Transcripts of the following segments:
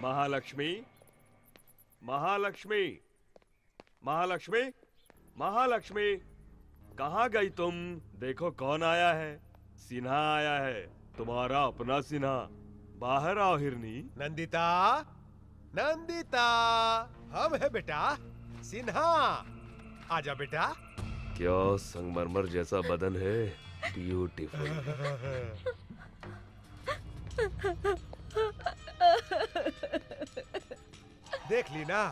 महालक्ष्मी, महालक्ष्मी, महालक्ष्मी, महालक्ष्मी, कहाँ गई तुम? देखो कौन आया है। सिन्हा आया है, तुम्हारा अपना सिन्हा। बाहर आओ हिरनी। नंदिता, नंदिता, हम है बेटा सिन्हा। आजा बेटा। क्या संगमरमर जैसा बदन है, ब्यूटीफुल। देख ली ना,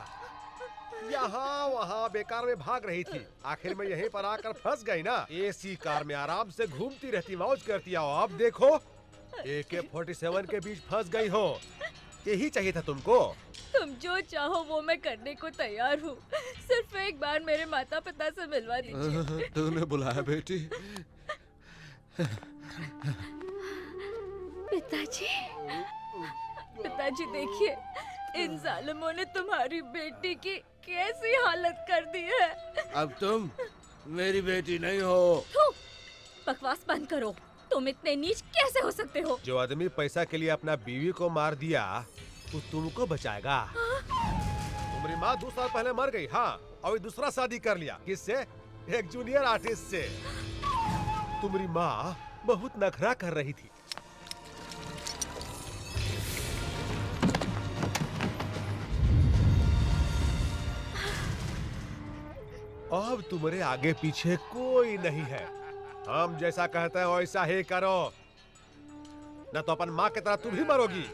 यहाँ वहाँ बेकार में भाग रही थी, आखिर में यहीं पर आकर फंस गई ना। एसी कार में आराम से घूमती रहती, मौज करती। आओ अब देखो, AK-47 के बीच फंस गई हो। यही चाहिए था तुमको। तुम जो चाहो वो मैं करने को तैयार हूँ, सिर्फ एक बार मेरे माता पिता से मिलवा दीजिए। तूने बुलाया बेटी? पिताजी, पिताजी देखिए, इन जालिमों ने तुम्हारी बेटी की कैसी हालत कर दी है। अब तुम मेरी बेटी नहीं हो। बकवास बंद करो। तुम इतने नीच कैसे हो सकते हो? जो आदमी पैसा के लिए अपना बीवी को मार दिया, वो तुमको बचाएगा? तुम्हारी माँ 2 साल पहले मर गई। हाँ, और दूसरा शादी कर लिया। किससे? एक जूनियर आर्टिस्ट से। तुम्हारी माँ बहुत नखरा कर रही थी। अब तुम्हारे आगे पीछे कोई नहीं है। हम जैसा कहते हैं वैसा ही करो, न तो अपन माँ की तरह तुम भी मरोगी।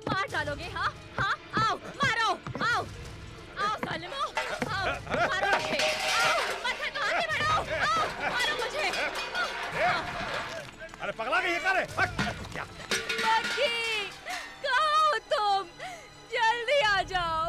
मार डालोगे? हाँ हाँ, आओ मारो, आओ आओ सालिमो, आओ मारो मुझे, आओ मत तो आगे बढ़ो, आओ मारो मुझे। अरे पगला गई है क्या रे? क्या? मक्खी, कहाँ हो तुम? जल्दी आ जाओ।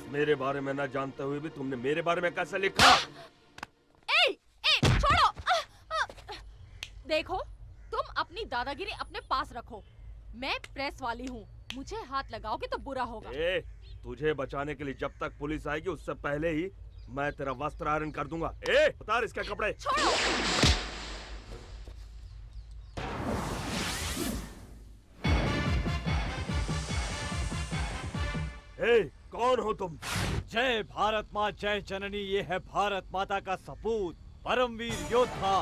मेरे बारे में ना जानते हुए भी तुमने मेरे बारे में कैसे लिखा? छोड़ो। देखो, तुम अपनी दादागिरी अपने पास रखो। मैं प्रेस वाली हूँ, मुझे हाथ लगाओगे तो बुरा होगा। तुझे बचाने के लिए जब तक पुलिस आएगी उससे पहले ही मैं तेरा वस्त्र आयरन कर दूंगा। उतार इसके कपड़े। छोड़ो। कौन हो तुम? जय भारत माँ जय जननी, ये है भारत माता का सपूत, परमवीर योद्धा।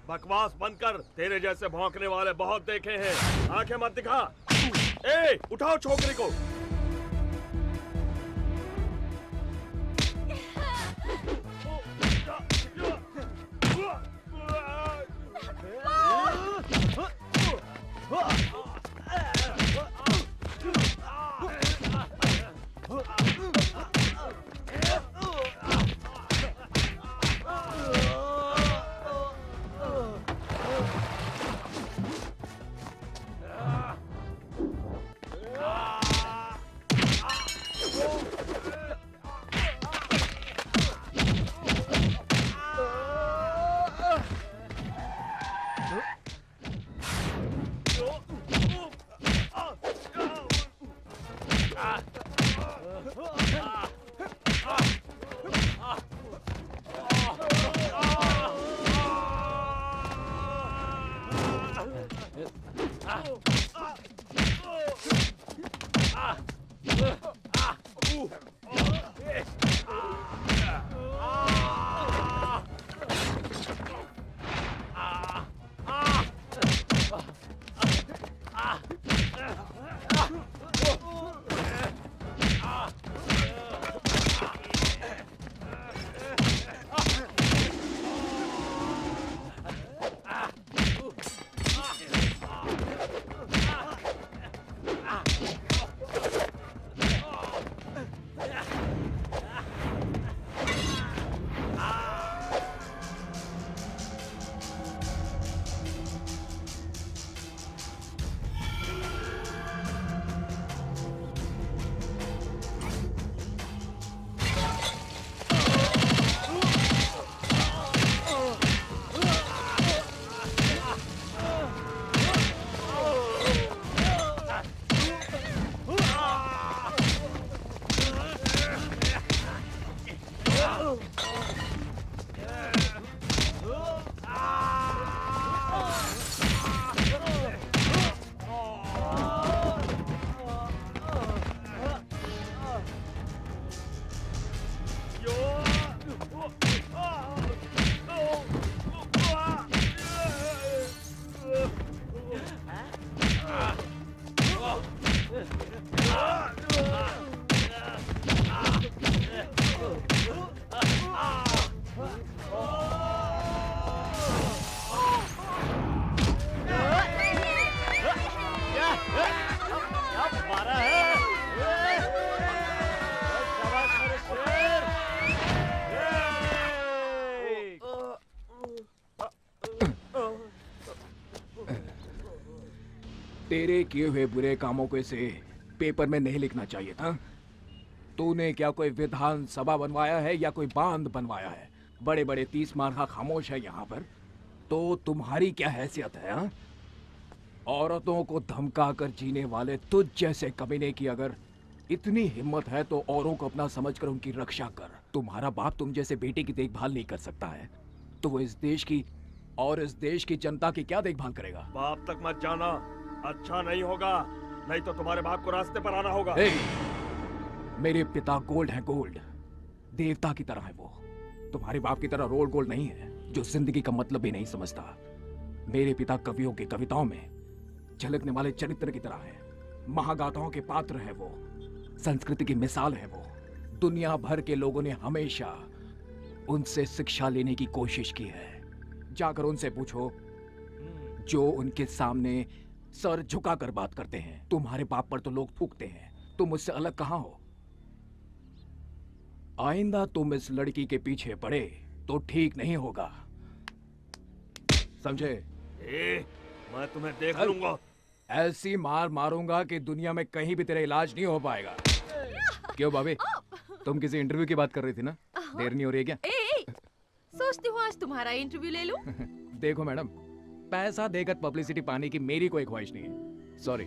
बकवास बंद कर, तेरे जैसे भौंकने वाले बहुत देखे हैं। आंखें मत दिखा। उठाओ छोकरी को। तेरे किए हुए बुरे कामों को इसे पेपर में नहीं लिखना चाहिए था। तूने क्या कोई विधान सभा बनवाया है या कोई बांध बनवाया है? बड़े बड़े 30 मार्का खामोश है यहाँ पर। तो तुम्हारी क्या हैसियत है? हाँ, औरतों को धमका कर जीने वाले तुझ जैसे कमीने की अगर इतनी हिम्मत है तो औरों को अपना समझकर उनकी रक्षा कर। तुम्हारा बाप तुम जैसे बेटे की देखभाल नहीं कर सकता है तो वो इस देश की और इस देश की जनता की क्या देखभाल करेगा? बाप तक मत जाना, अच्छा नहीं होगा, नहीं तो तुम्हारे बाप को रास्ते पर आना होगा। मेरे पिता गोल्ड है, गोल्ड देवता की तरह है वो। तुम्हारे बाप की तरह रोड गोल्ड नहीं है जो जिंदगी का मतलब भी नहीं समझता। मेरे पिता कवियों की कविताओं में झलकने वाले चरित्र की तरह है, महागाथाओं के पात्र है वो, संस्कृति की मिसाल है वो। दुनिया भर के लोगों ने हमेशा उनसे शिक्षा लेने की कोशिश की है। जाकर उनसे पूछो जो उनके सामने सर झुकाकर बात करते हैं। तुम्हारे बाप पर तो लोग थूकते हैं, तुम मुझसे अलग कहां हो? आइंदा तुम इस लड़की के पीछे पड़े तो ठीक नहीं होगा, समझे? मैं तुम्हें देख लूंगा। ऐसी मार मारूंगा कि दुनिया में कहीं भी तेरा इलाज नहीं हो पाएगा। क्यों भाभी, तुम किसी इंटरव्यू की बात कर रही थी ना? देर नहीं हो रही है क्या? सोचती हूँ आज तुम्हारा इंटरव्यू ले लूं। देखो मैडम, पैसा देकर पब्लिसिटी पाने की मेरी कोई ख्वाहिश नहीं है। सॉरी।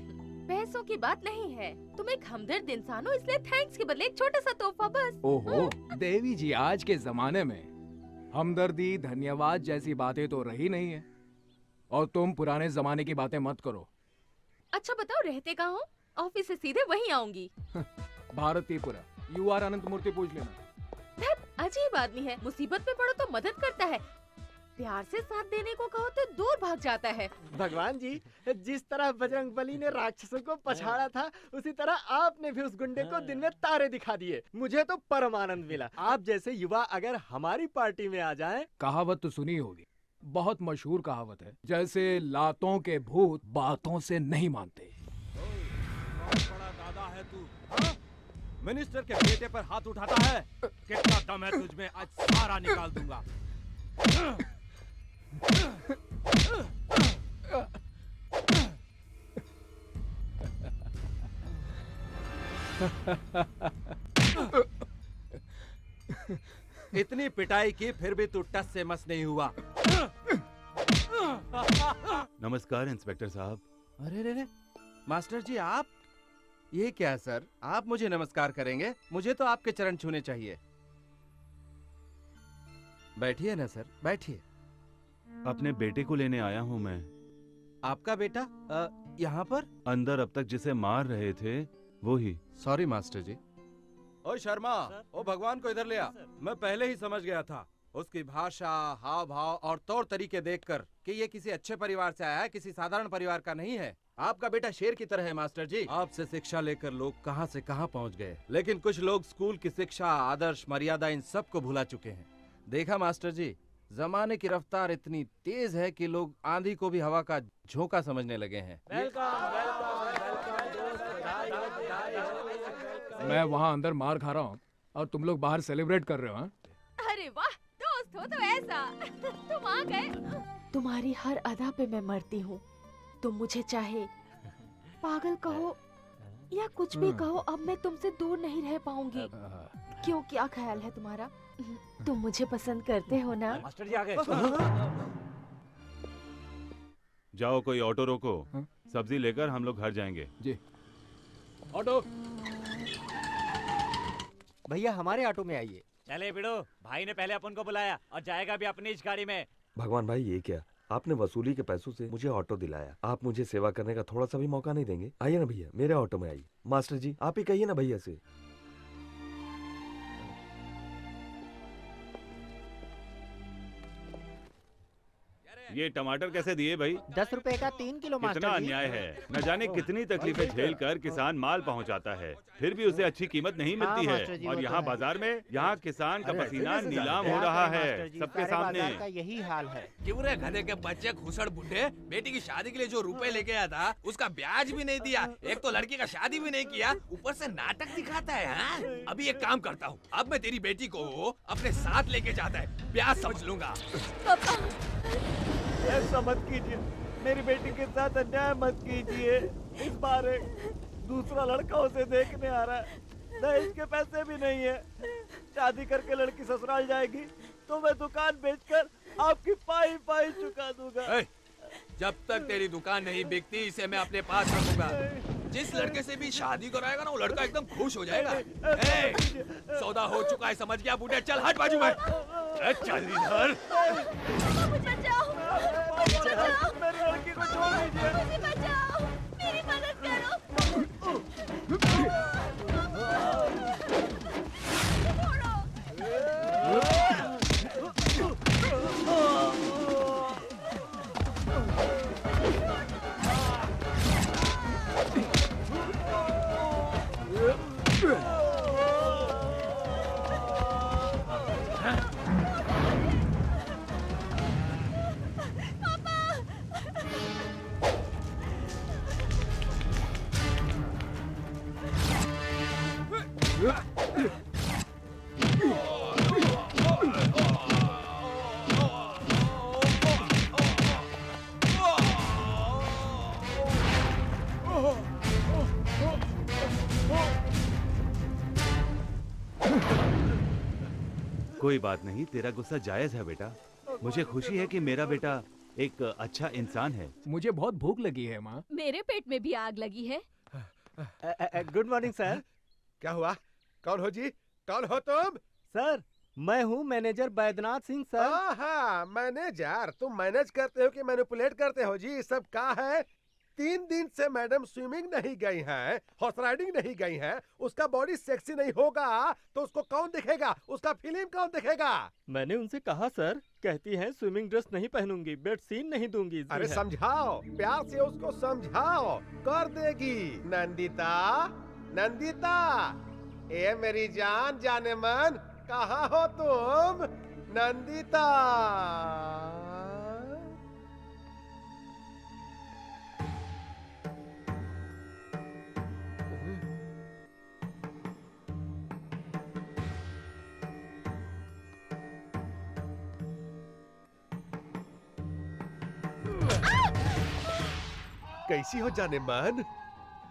पैसों की बात नहीं है, तुम एक हमदर्द इंसान हो इसलिए थैंक्स के बदले एक छोटा सा तोहफा बस। ओहो देवी जी, आज के जमाने में हमदर्दी धन्यवाद जैसी बातें तो रही नहीं है। और तुम पुराने जमाने की बातें मत करो। अच्छा बताओ रहते कहाँ हो? ऑफिस से सीधे वहीं आऊंगी। भारतीपुरा, यू आर अनंत मूर्ति पूछ लेना। अजीब आदमी है, मुसीबत में पड़ो तो मदद करता है, प्यार से साथ देने को कहो तो दूर भाग जाता है। भगवान जी, जिस तरह बजरंगबली ने राक्षसों को पछाड़ा था उसी तरह आपने भी उस गुंडे को दिन में तारे दिखा दिए। मुझे तो परम आनंद मिला। आप जैसे युवा अगर हमारी पार्टी में आ जाएं। कहावत तो सुनी होगी, बहुत मशहूर कहावत है, जैसे लातों के भूत बातों से नहीं मानते। बड़ा दादा है तू, हाँ? मिनिस्टर के बेटे पर हाथ उठाता है? कितना दम है तुझ में, आज सारा निकाल दूंगा। इतनी पिटाई की फिर भी तू टस से मस नहीं हुआ। नमस्कार इंस्पेक्टर साहब। अरे रे रे, मास्टर जी आप? ये क्या सर, आप मुझे नमस्कार करेंगे? मुझे तो आपके चरण छूने चाहिए। बैठिए ना सर, बैठिए। अपने बेटे को लेने आया हूँ मैं। आपका बेटा यहाँ पर? अंदर अब तक जिसे मार रहे थे वो ही। सॉरी मास्टर जी। ओ शर्मा, ओ भगवान को इधर ले आ। मैं पहले ही समझ गया था, उसकी भाषा, हाव भाव और तौर तरीके देखकर कि ये किसी अच्छे परिवार से आया है, किसी साधारण परिवार का नहीं है। आपका बेटा शेर की तरह है मास्टर जी। आपसे शिक्षा लेकर लोग कहां से कहां पहुंच गए, लेकिन कुछ लोग स्कूल की शिक्षा, आदर्श, मर्यादा इन सब को भुला चुके हैं। देखा मास्टर जी, जमाने की रफ्तार इतनी तेज है कि लोग आंधी को भी हवा का झोंका समझने लगे हैं। मैं वहाँ अंदर मार खा रहा हूँ और तुम लोग बाहर सेलिब्रेट कर रहे हो। हाँ? अरे वाह, दोस्त हो तो ऐसा। तुम आ गए। तुम्हारी हर अदा पे मैं मरती हूँ। तुम मुझे चाहे पागल कहो या कुछ भी कहो, अब मैं तुमसे दूर नहीं रह पाऊंगी। क्यों, क्या ख्याल है तुम्हारा? तुम मुझे पसंद करते हो ना? मास्टर जी आ गए। जाओ कोई ऑटो रोको, सब्जी लेकर हम लोग घर जाएंगे। जी। ऑटो। भैया हमारे ऑटो में आइए। चले बिड़ो, भाई ने पहले अपन को बुलाया और जाएगा भी अपनी इस गाड़ी में। भगवान भाई, ये क्या? आपने वसूली के पैसों से मुझे ऑटो दिलाया, आप मुझे सेवा करने का थोड़ा सा भी मौका नहीं देंगे? आइए ना भैया, मेरे ऑटो में आइए। मास्टर जी आप ही कहिए ना भैया से। ये टमाटर कैसे दिए भाई? 10 रुपए का 3 किलो कितना मास्टर जी। अन्याय है। न जाने कितनी तकलीफें झेल कर किसान माल पहुंचाता है, फिर भी उसे अच्छी कीमत नहीं मिलती मास्टर जी, है। और वो यहाँ तो है। बाजार में यहाँ किसान का पसीना ऐसे नीलाम हो यहाँ रहा पे है मास्टर जी, सबके सारे सामने। बाजार का यही हाल है। क्यों रे गधे के बच्चे खुसड़ बुड्ढे, बेटी की शादी के लिए जो रुपए लेके आया था उसका ब्याज भी नहीं दिया। एक तो लड़की का शादी भी नहीं किया, ऊपर से नाटक दिखाता है। हाँ? अभी एक काम करता हूँ, अब मैं तेरी बेटी को अपने साथ लेके जाता है, ब्याज समझ लूंगा। ऐसा मत कीजिए, मेरी बेटी के साथ अन्याय मत कीजिए। इस बार एक दूसरा लड़का उसे देखने आ रहा है, दहेज के पैसे भी नहीं है। शादी करके लड़की ससुराल जाएगी तो मैं दुकान बेचकर आपकी पाई पाई चुका दूंगा। जब तक तेरी दुकान नहीं बिकती इसे मैं अपने पास रखूंगा। जिस लड़के से भी शादी कराएगा ना वो लड़का एकदम खुश हो जाएगा। सौदा हो चुका है, समझ गया बूढ़े? चल हट बाजू में। चल इधर। मुझे बचाओ, मुझे बचाओ, मेरी लड़की को छोड़ दीजिए। मुझे बचाओ, मेरी मदद करो। कोई बात नहीं, तेरा गुस्सा जायज है बेटा। मुझे खुशी है कि मेरा बेटा एक अच्छा इंसान है। मुझे बहुत भूख लगी है माँ। मेरे पेट में भी आग लगी है। Good morning sir. क्या हुआ? कौन हो जी? कौन हो तुम? सर मैं हूँ मैनेजर बैद्यनाथ सिंह सर। हाँ, मैनेजर। तुम मैनेज करते हो कि मैनिपुलेट करते हो जी? सब क्या है? 3 दिन से मैडम स्विमिंग नहीं गई हैं, हॉर्स राइडिंग नहीं गई हैं। उसका बॉडी सेक्सी नहीं होगा तो उसको कौन देखेगा? उसका फिल्म कौन देखेगा? मैंने उनसे कहा सर, कहती हैं स्विमिंग ड्रेस नहीं पहनूंगी, बेड सीन नहीं दूंगी। अरे समझाओ, प्यार से उसको समझाओ, कर देगी। नंदिता, नंदिता, ए मेरी जान जाने मन, कहाँ हो तुम? नंदिता। कैसी हो जाने मन?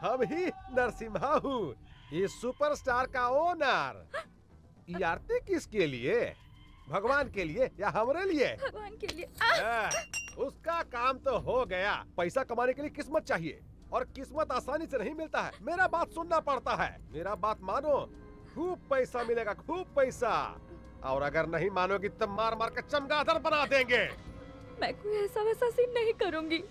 हम ही नरसिम्हा हूँ, ये सुपरस्टार का ओनर। ये आरती किसके लिए? भगवान के लिए या हमरे लिए? भगवान के लिए। उसका काम तो हो गया। पैसा कमाने के लिए किस्मत चाहिए और किस्मत आसानी से नहीं मिलता है। मेरा बात सुनना पड़ता है। मेरा बात मानो, खूब पैसा मिलेगा, खूब पैसा। और अगर नहीं मानोगी तो मार मार कर चमगादड़ बना देंगे। मैं कोई ऐसा वैसा सीन नहीं करूंगी।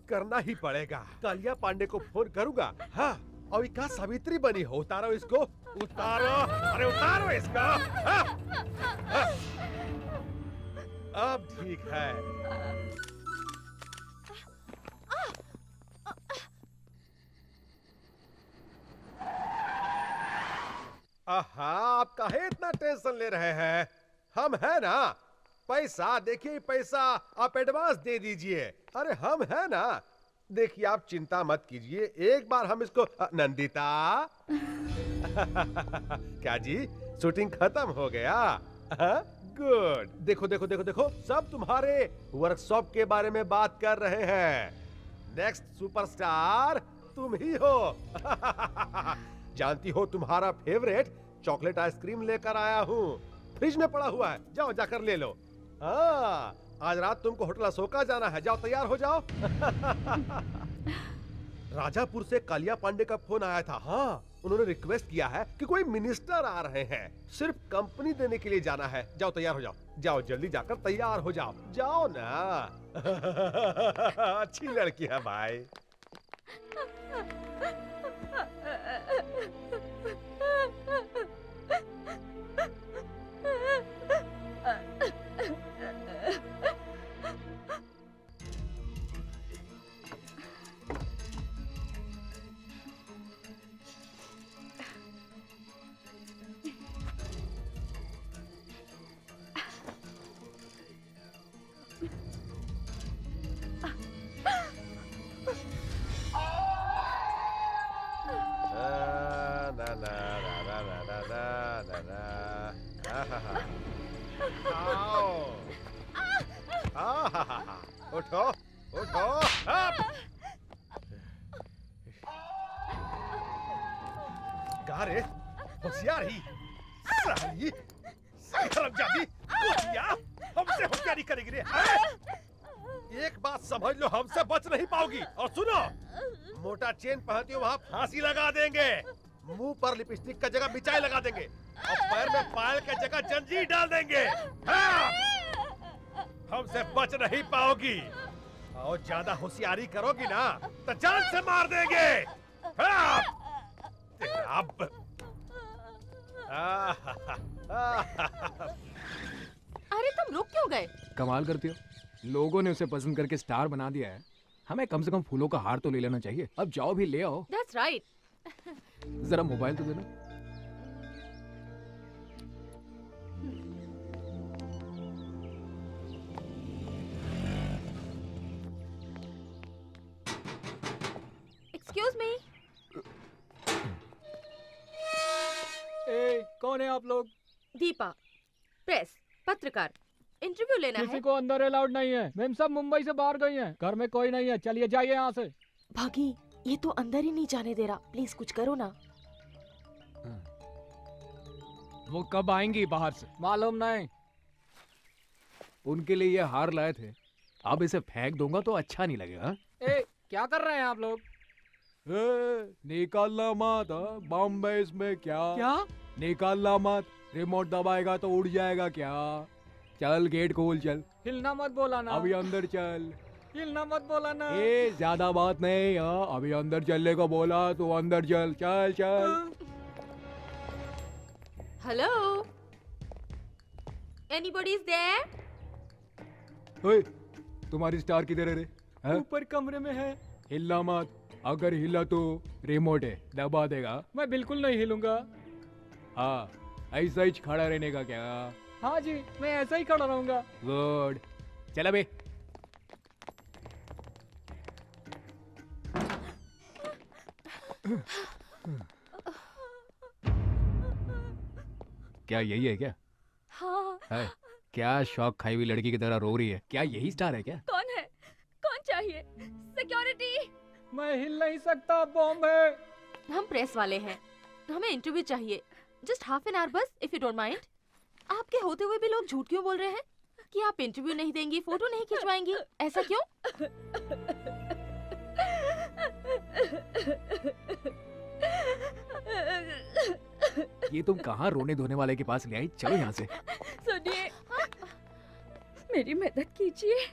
करना ही पड़ेगा। कालिया पांडे को फोन करूंगा। हाँ, और क्या सावित्री बनी हो? उतारो इसको, उतारो। अरे उतारो इसको। हाँ? हाँ? अब ठीक है। आहा, आप काहे इतना टेंशन ले रहे हैं? हम है ना। पैसा देखिए, पैसा आप एडवांस दे दीजिए। अरे हम है ना। देखिए आप चिंता मत कीजिए, एक बार हम इसको नंदिता। क्या जी, शूटिंग खत्म हो गया? गुड। देखो देखो देखो देखो, सब तुम्हारे वर्कशॉप के बारे में बात कर रहे हैं। नेक्स्ट सुपरस्टार तुम ही हो। जानती हो, तुम्हारा फेवरेट चॉकलेट आइसक्रीम लेकर आया हूँ। फ्रिज में पड़ा हुआ है, जाओ जाकर ले लो। हाँ, आज रात तुमको होटल अशोका जाना है, जाओ तैयार हो जाओ। राजापुर से कालिया पांडे का फोन आया था। हाँ, उन्होंने रिक्वेस्ट किया है कि कोई मिनिस्टर आ रहे हैं, सिर्फ कंपनी देने के लिए जाना है। जाओ तैयार हो जाओ, जाओ जल्दी जाकर तैयार हो जाओ, जाओ ना। अच्छी लड़की है भाई। उठो उठो अब। कहाँ रे होशियारी साली हरामजादी कुतिया हमसे होशियारी करेगी रे हैं? एक बात समझ लो, हमसे बच नहीं पाओगी। और सुनो, मोटा चेन पहनती हो वहाँ फांसी लगा देंगे, मुंह पर लिपस्टिक का जगह मिठाई लगा देंगे और पैर में पायल की जगह जंजीर डाल देंगे। हाँ! हमसे बच नहीं पाओगी और ज्यादा होशियारी करोगी ना तो जान से मार देंगे। हाँ! तेरा अब अरे तुम रुक क्यों गए? कमाल करती हो, लोगों ने उसे पसंद करके स्टार बना दिया है, हमें कम से कम फूलों का हार तो ले लेना चाहिए। अब जाओ भी ले आओ। That's right. जरा मोबाइल तो दे लो। Excuse me. कौन है आप लोग? दीपा, प्रेस, पत्रकार, इंटरव्यू लेना किसी है। को अंदर अलाउड नहीं है। मैम सब मुंबई से बाहर गई हैं, घर में कोई नहीं है। चलिए जाइए यहाँ से। भागी, ये तो अंदर ही नहीं जाने दे रहा। प्लीज कुछ करो ना। वो कब आएंगी बाहर से? मालूम नहीं। उनके लिए ये हार लाए थे, अब इसे फेंक दूंगा तो अच्छा नहीं लगेगा। क्या कर रहे हैं आप लोग? निकालना मत, बॉम्बे इसमें क्या? निकालना मत, रिमोट दबाएगा तो उड़ जाएगा क्या? चल गेट खोल, चल हिलना मत बोला ना। अभी अंदर चल। हिलना मत बोला ना। ज्यादा बात नहीं, हाँ अभी अंदर चलने को बोला तो अंदर चल, चल चल। Hello, anybody is there? ओए, तुम्हारी स्टार किधर है रे? हैं? ऊपर कमरे में है। हिलना मत, अगर हिला तो रिमोट है, दबा देगा। मैं बिल्कुल नहीं हिलूंगा। हाँ, ऐसा ही खड़ा रहने का क्या? हाँ जी, मैं ऐसा ही खड़ा रहूंगा। गुड, चल अबे। क्या यही है क्या? हाँ। है? क्या शौक खाई हुई लड़की की तरह रो रही है? क्या यही स्टार है क्या? कौन है? कौन चाहिए? सिक्योरिटी। मैं हिल नहीं सकता, बॉम्ब है। हम प्रेस वाले हैं, हमें इंटरव्यू चाहिए। जस्ट हाफ एन आवर बस, इफ यू डोंट माइंड। आपके होते हुए भी लोग झूठ क्यों बोल रहे हैं कि आप इंटरव्यू नहीं देंगी, फोटो नहीं खिंचवाएंगी? ऐसा क्यों? ये तुम कहाँ रोने धोने वाले के पास ले आई? चलो यहाँ से। सुनिए, मेरी मदद कीजिए।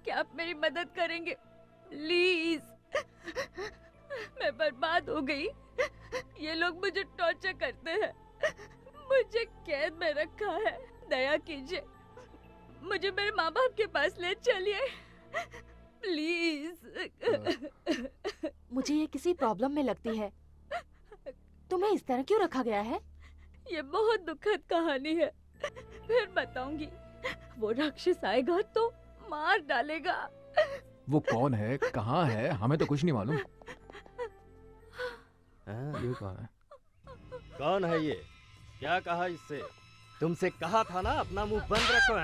क्या आप मेरी मदद करेंगे प्लीज? मैं बर्बाद हो गई। ये लोग मुझे टॉर्चर करते हैं, मुझे कैद में रखा है। दया कीजिए, मुझे मेरे माँ बाप के पास ले चलिए प्लीज। मुझे ये किसी प्रॉब्लम में लगती है। तुम्हें इस तरह क्यों रखा गया है? ये बहुत दुखद कहानी है, फिर बताऊंगी। वो राक्षस आएगा तो मार डालेगा। वो कौन है, कहाँ है? हमें तो कुछ नहीं मालूम। ये कौन है? कौन है ये? क्या कहा इससे? तुमसे कहा था ना अपना मुंह बंद रखो।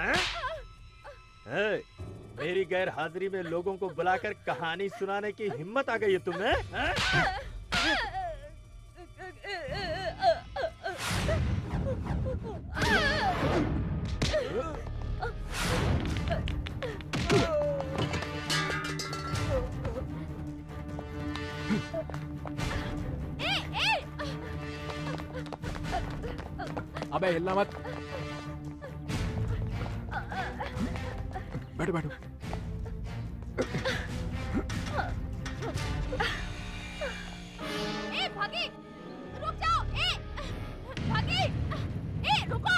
हैं? मेरी गैर हाजिरी में लोगों को बुलाकर कहानी सुनाने की हिम्मत आ गई है तुम्हें? अबे हिलना मत। बैठो बैठो। भागी, रुक जाओ। भागी, रुको।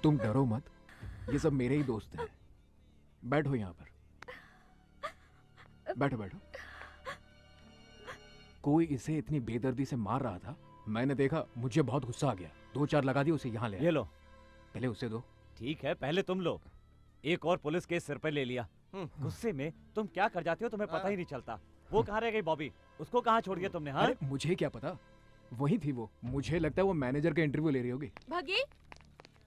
तुम डरो मत, ये सब मेरे ही दोस्त हैं। बैठो यहाँ पर, बैठो बैठो। कोई इसे इतनी बेदर्दी से मार रहा था, मैंने देखा, मुझे बहुत गुस्सा आ गया। 2-4 लगा दिए, उसे यहाँ ले आया। ये लो। पहले उसे दो। ठीक है, पहले तुम लो। एक और पुलिस केस सिर पर ले लिया। गुस्से में तुम क्या कर जाते हो तुम्हें पता ही नहीं चलता। वो कहाँ रह गई बॉबी? उसको कहाँ छोड़ दिया तुमने? हाँ अरे मुझे क्या पता, वही थी वो। मुझे लगता है वो मैनेजर का इंटरव्यू ले रही होगी। भागी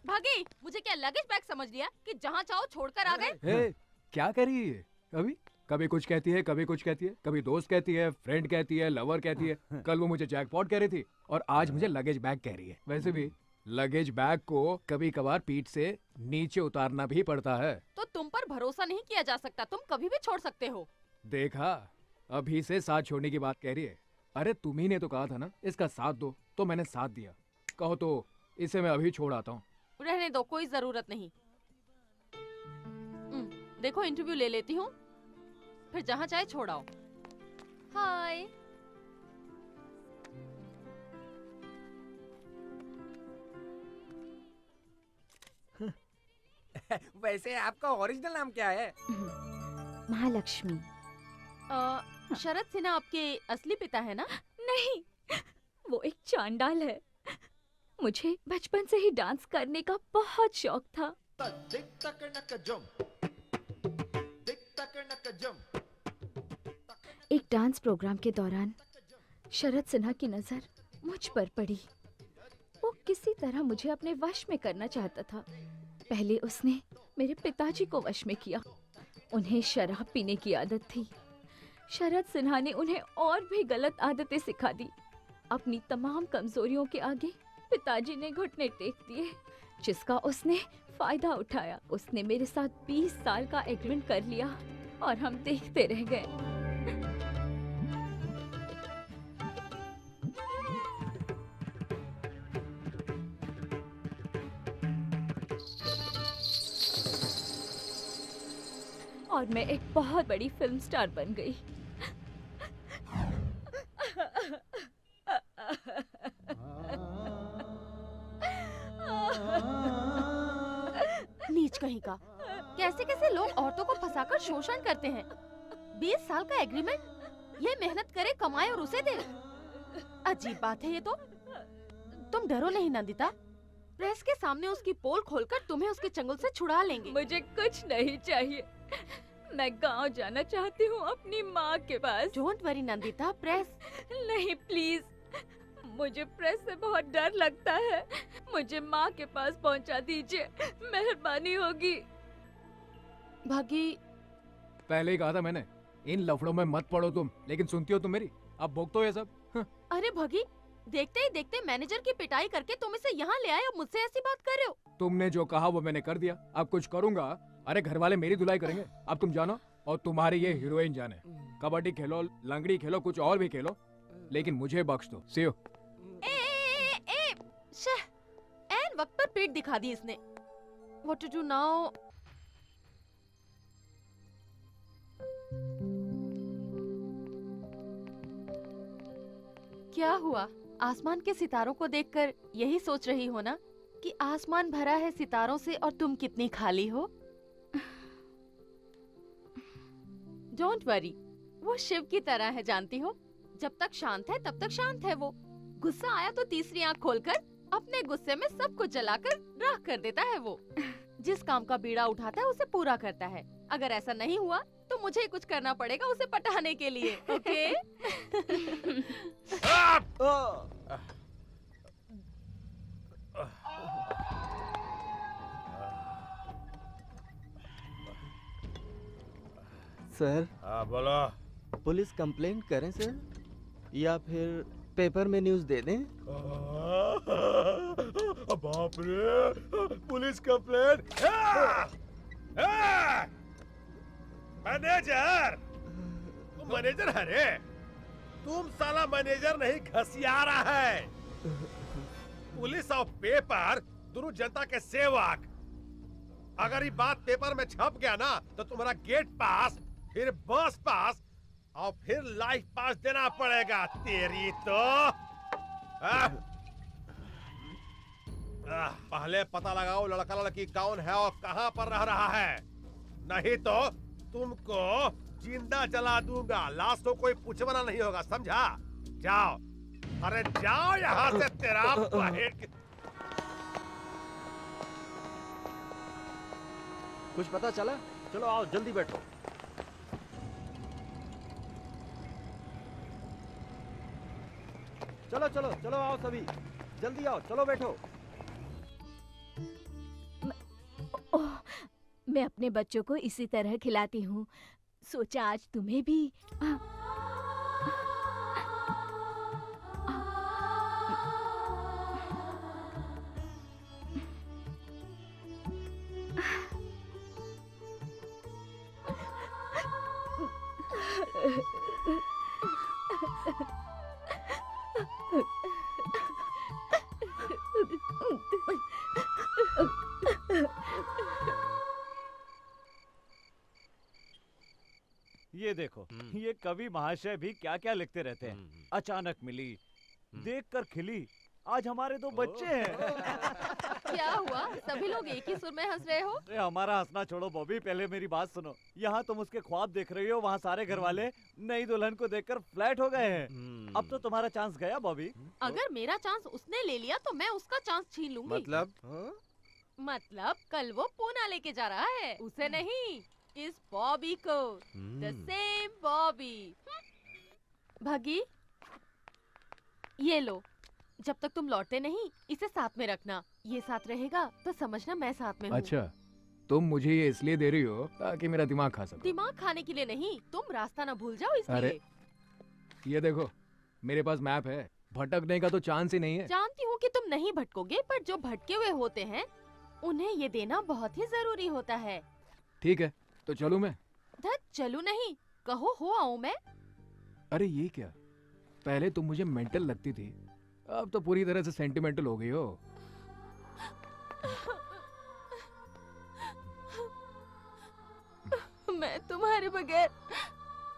भागी, मुझे क्या लगेज बैग समझ लिया कि जहाँ चाहो छोड़कर आ गए? ए, क्या कर रही है अभी? कभी कुछ कहती है, कभी कुछ कहती है, कभी दोस्त कहती है, फ्रेंड कहती है, लवर कहती है। कल वो मुझे जैकपॉट कह रही थी और आज मुझे लगेज बैग कह रही है। वैसे भी लगेज बैग को कभी कभार पीठ से नीचे उतारना भी पड़ता है। तो तुम पर भरोसा नहीं किया जा सकता, तुम कभी भी छोड़ सकते हो। देखा, अभी से साथ छोड़ने की बात कह रही है। अरे तुम ही ने तो कहा था ना इसका साथ दो, तो मैंने साथ दिया। कहो तो इसे मैं अभी छोड़ आता हूँ। रहने दो, कोई जरूरत नहीं। देखो इंटरव्यू ले लेती हूँ, फिर जहाँ चाहे छोड़ाओ। हाय। वैसे आपका ओरिजिनल नाम क्या है? महालक्ष्मी। शरद सिन्हा आपके असली पिता है ना? नहीं, वो एक चांडाल है। मुझे बचपन से ही डांस करने का बहुत शौक था। एक डांस प्रोग्राम के दौरान शरद सिन्हा की नजर मुझ पर पड़ी। वो किसी तरह मुझे अपने वश में करना चाहता था। पहले उसने मेरे पिताजी को वश में किया। उन्हें शराब पीने की आदत थी। शरद सिन्हा ने उन्हें और भी गलत आदतें सिखा दी। अपनी तमाम कमजोरियों के आगे पिताजी ने घुटने टेक दिए, जिसका उसने फायदा उठाया। उसने मेरे साथ 20 साल का एग्रीमेंट कर लिया और हम देखते रह गए। और मैं एक बहुत बड़ी फिल्म स्टार बन गई। नीच कहीं का, कैसे कैसे लोग औरतों को फंसाकर शोषण करते हैं। 20 साल का एग्रीमेंट, ये मेहनत करे, कमाए और उसे दे। अजीब बात है ये तो। तुम डरो नहीं नंदिता, प्रेस के सामने उसकी पोल खोलकर तुम्हें उसके चंगुल से छुड़ा लेंगे। मुझे कुछ नहीं चाहिए, मैं गांव जाना चाहती हूँ अपनी माँ के पास। डोंट वरी नंदिता, प्रेस नहीं प्लीज, मुझे प्रेस से बहुत डर लगता है। मुझे माँ के पास पहुँचा दीजिए, मेहरबानी होगी। भागी, पहले ही कहा था मैंने, इन लफड़ों में मत पड़ो तुम। लेकिन सुनती हो तुम मेरी? अब भोगतो ये सब। अरे भागी, देखते ही देखते मैनेजर की पिटाई करके तुम इसे यहाँ ले आए और मुझसे ऐसी बात कर रहे हो। तुमने जो कहा वो मैंने कर दिया, अब कुछ करूंगा। अरे घर वाले मेरी धुलाई करेंगे। अब तुम जानो और तुम्हारी ये हीरोइन जाने। कबड्डी खेलो, लंगड़ी खेलो, कुछ और भी खेलो, लेकिन मुझे बख्श दो। सी यू। एन वक्त पर पेट दिखा दी इसने। What to do now? क्या हुआ? आसमान के सितारों को देखकर यही सोच रही हो ना कि आसमान भरा है सितारों से और तुम कितनी खाली हो? डोंट वरी, वो शिव की तरह है, जानती हो। जब तक शांत है तब तक शांत है वो। गुस्सा आया तो तीसरी आंख खोलकर अपने गुस्से में सब कुछ जलाकर राख कर देता है वो। जिस काम का बीड़ा उठाता है उसे पूरा करता है। अगर ऐसा नहीं हुआ तो मुझे ही कुछ करना पड़ेगा उसे पटाने के लिए। ओके? सर, हाँ बोलो। पुलिस कंप्लेंट करें सर, या फिर पेपर में न्यूज़ दे दें? बाप रे, पुलिस कंप्लेंट। मैनेजर, तुम मैनेजर है रे? तुम साला मैनेजर नहीं, घसियारा है। पुलिस और पेपर दोनों जनता के सेवक। अगर ये बात पेपर में छप गया ना तो तुम्हारा गेट पास, फिर बस पास और फिर लाइफ पास देना पड़ेगा। तेरी तो पहले पता लगाओ लड़का लड़की कौन है और कहां पर रह रहा है, नहीं तो तुमको जिंदा जला दूंगा। लाश को कोई पूछवाना नहीं होगा, समझा? जाओ, अरे जाओ यहाँ से। तेरा कुछ पता चला? चलो आओ, जल्दी बैठो। चलो चलो चलो आओ सभी, जल्दी आओ, चलो बैठो। ओह, मैं अपने बच्चों को इसी तरह खिलाती हूँ। सोचा आज तुम्हें भी। ये देखो, ये कवि महाशय भी क्या क्या लिखते रहते हैं। अचानक मिली, देखकर खिली, आज हमारे 2 बच्चे हैं। क्या हुआ? सभी लोग एक ही सुर में हंस रहे हो? अरे हमारा हंसना छोड़ो बॉबी, पहले मेरी बात सुनो। यहाँ तुम उसके ख्वाब देख रही हो, वहाँ सारे घर वाले नई दुल्हन को देखकर फ्लैट हो गए हैं। अब तो तुम्हारा चांस गया बॉबी। अगर मेरा चांस उसने ले लिया तो मैं उसका चांस छीन लूंगी। मतलब कल वो पूना लेके जा रहा है, उसे नहीं, इस बॉबी को। The same Bobby. भगी, ये लो, जब तक तुम लौटते नहीं इसे साथ में रखना। ये साथ रहेगा तो समझना मैं साथ में हूँ। अच्छा, तुम मुझे ये इसलिए दे रही हो ताकि मेरा दिमाग खा सको? दिमाग खाने के लिए नहीं, तुम रास्ता ना भूल जाओ इसलिए। अरे ये देखो, मेरे पास मैप है, भटकने का तो चांस ही नहीं है। जानती हूँ कि तुम नहीं भटकोगे, पर जो भटके हुए होते हैं उन्हें ये देना बहुत ही जरूरी होता है। ठीक है, तो चलूं मैं? धत, चलूं नहीं, कहो हो आऊं मैं। अरे ये क्या, पहले तुम मुझे मेंटल लगती थी, अब तो पूरी तरह से सेंटिमेंटल हो गई हो। मैं तुम्हारे बगैर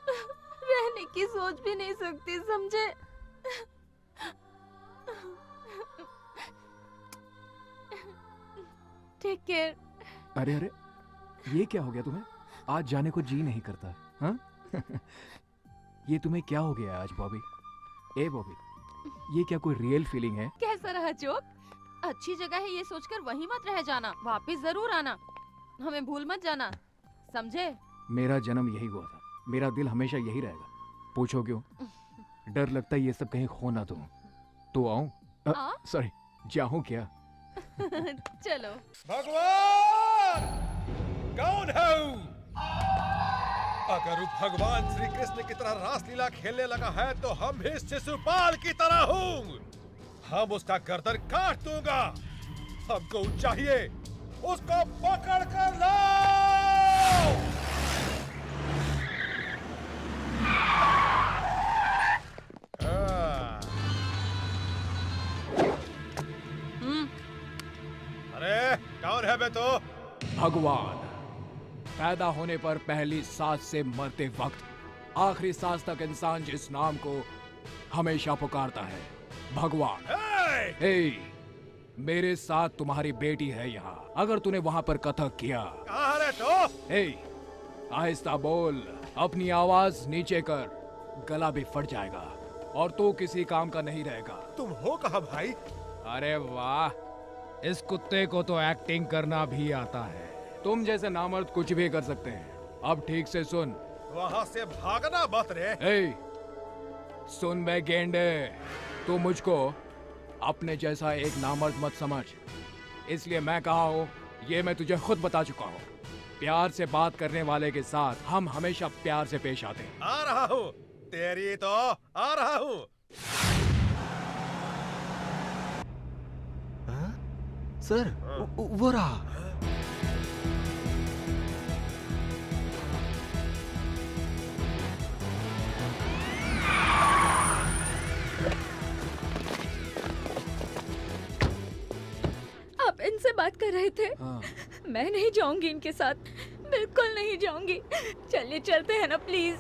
रहने की सोच भी नहीं सकती, समझे? Take care. अरे अरे, ये क्या हो गया तुम्हें? आज जाने को जी नहीं करता, हाँ? ये तुम्हें क्या हो गया आज बॉबी? ए बॉबी, ये क्या कोई रियल फीलिंग है? कैसा रहा जोक? अच्छी जगह है ये सोचकर वहीं मत रह जाना, वापस जरूर आना, हमें भूल मत जाना, समझे? मेरा जन्म यही हुआ था, मेरा दिल हमेशा यही रहेगा। पूछो क्यों? डर लगता है ये सब कहीं खो ना दूं। तो आऊं? सॉरी, जाऊं क्या? चलो। भगवान कौन है? अगर भगवान श्री कृष्ण की तरह रासलीला खेलने लगा है तो हम भी शिशुपाल की तरह हूँ। हम उसका गर्दन काट दूंगा। हमको चाहिए, उसको पकड़ कर लाओ। अरे कौन है बे तो? भगवान। पैदा होने पर पहली सांस से मरते वक्त आखिरी सांस तक इंसान जिस नाम को हमेशा पुकारता है, भगवान। हे, मेरे साथ तुम्हारी बेटी है यहाँ। अगर तूने वहाँ पर कथक किया, कहाँ रे तो? हे, आहिस्ता बोल, अपनी आवाज नीचे कर, गला भी फट जाएगा और तू किसी काम का नहीं रहेगा। तुम हो कहाँ भाई? अरे वाह, इस कुत्ते को तो एक्टिंग करना भी आता है। तुम जैसे नामर्द कुछ भी कर सकते हैं। अब ठीक से सुन। वहाँ से भागना मत रे। ए, सुन बे गेंडे, तू मुझको अपने जैसा एक नामर्द मत समझ। इसलिए मैं कहा हूँ, ये मैं तुझे खुद बता चुका हूँ। प्यार से बात करने वाले के साथ हम हमेशा प्यार से पेश आते हैं। आ रहा हूँ, तेरी तो आ रहा हूँ। सर, वो रहा। आप इनसे बात कर रहे थे? हाँ। मैं नहीं जाऊंगी इनके साथ, बिल्कुल नहीं जाऊंगी। चलिए चलते हैं ना प्लीज।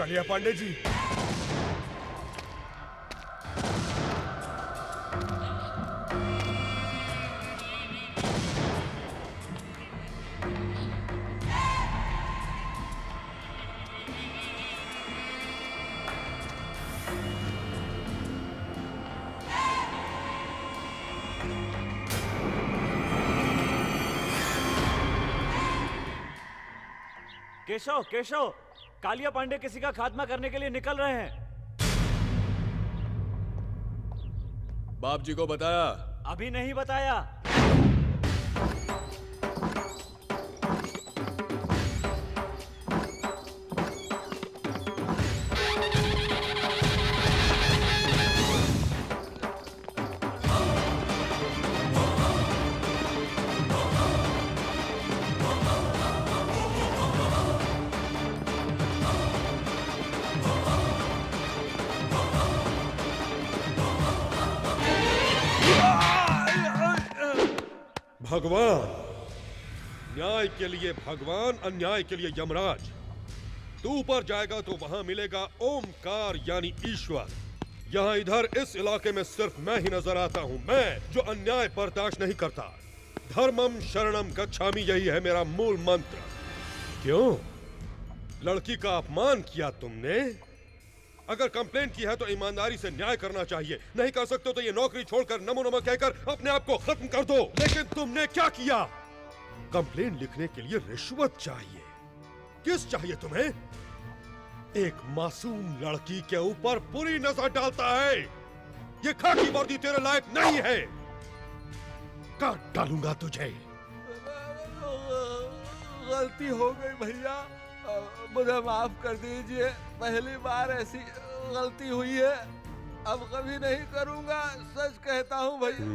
कालिया पांडे जी, केशव केशव, कालिया पांडे किसी का खात्मा करने के लिए निकल रहे हैं। बाप जी को बताया? अभी नहीं बताया। भगवान, न्याय के लिए भगवान, अन्याय के लिए यमराज। तू ऊपर जाएगा तो वहां मिलेगा ओमकार यानी ईश्वर। यहाँ इधर इस इलाके में सिर्फ मैं ही नजर आता हूँ, मैं जो अन्याय बर्दाश्त नहीं करता। धर्मम शरणम गच्छामि, यही है मेरा मूल मंत्र। क्यों? लड़की का अपमान किया तुमने? अगर कंप्लेंट की है तो ईमानदारी से न्याय करना चाहिए। नहीं कर सकते तो ये नौकरी छोड़कर नमो नमः कहकर अपने आप को खत्म कर दो। लेकिन तुमने क्या किया? कंप्लेंट लिखने के लिए रिश्वत चाहिए। किस चाहिए तुम्हें? एक मासूम लड़की के ऊपर बुरी नजर डालता है। ये खाकी वर्दी तेरे लायक नहीं है। काट डालूंगा तुझे। गलती हो गई भैया, मुझे माफ कर दीजिए। पहली बार ऐसी गलती हुई है, अब कभी नहीं करूंगा, सच कहता हूँ भैया।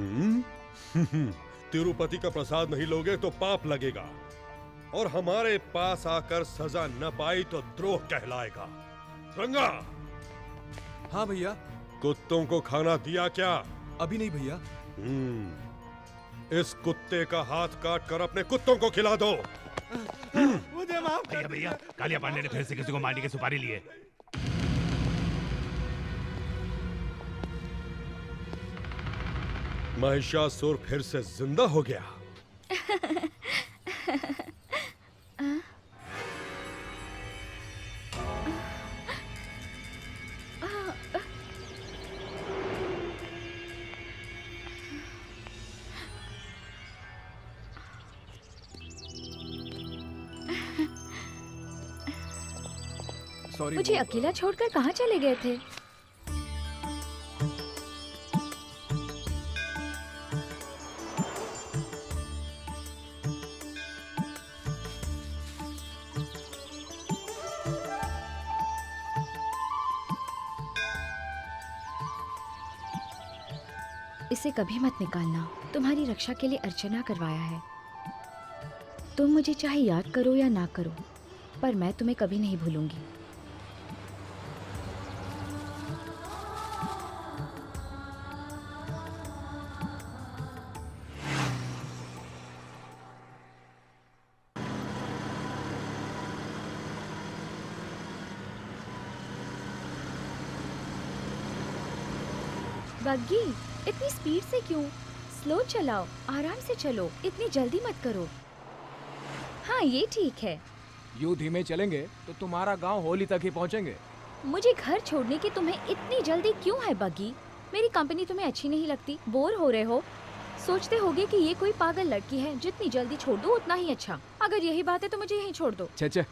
तिरुपति का प्रसाद नहीं लोगे तो पाप लगेगा, और हमारे पास आकर सजा न पाई तो द्रोह कहलाएगा। रंगा। हाँ भैया। कुत्तों को खाना दिया क्या? अभी नहीं भैया। इस कुत्ते का हाथ काट कर अपने कुत्तों को खिला दो। मुझे माफ कर भैया, कालिया पांडे ने फिर से किसी को मारने की सुपारी ली है। महिषासुर फिर से जिंदा हो गया। मुझे अकेला छोड़कर कहाँ चले गए थे? इसे कभी मत निकालना। तुम्हारी रक्षा के लिए अर्चना करवाया है। तुम मुझे चाहे याद करो या ना करो, पर मैं तुम्हें कभी नहीं भूलूंगी। बग्गी, इतनी स्पीड से क्यों? स्लो चलाओ, आराम से चलो, इतनी जल्दी मत करो। हाँ, ये ठीक है। यूं धीमे चलेंगे तो तुम्हारा गांव होली तक ही पहुंचेंगे। मुझे घर छोड़ने की तुम्हें इतनी जल्दी क्यों है बग्गी? मेरी कंपनी तुम्हें अच्छी नहीं लगती? बोर हो रहे हो? सोचते होगे कि ये कोई पागल लड़की है, जितनी जल्दी छोड़ दो उतना ही अच्छा। अगर यही बात है तो मुझे यहीं छोड़ दो। छे,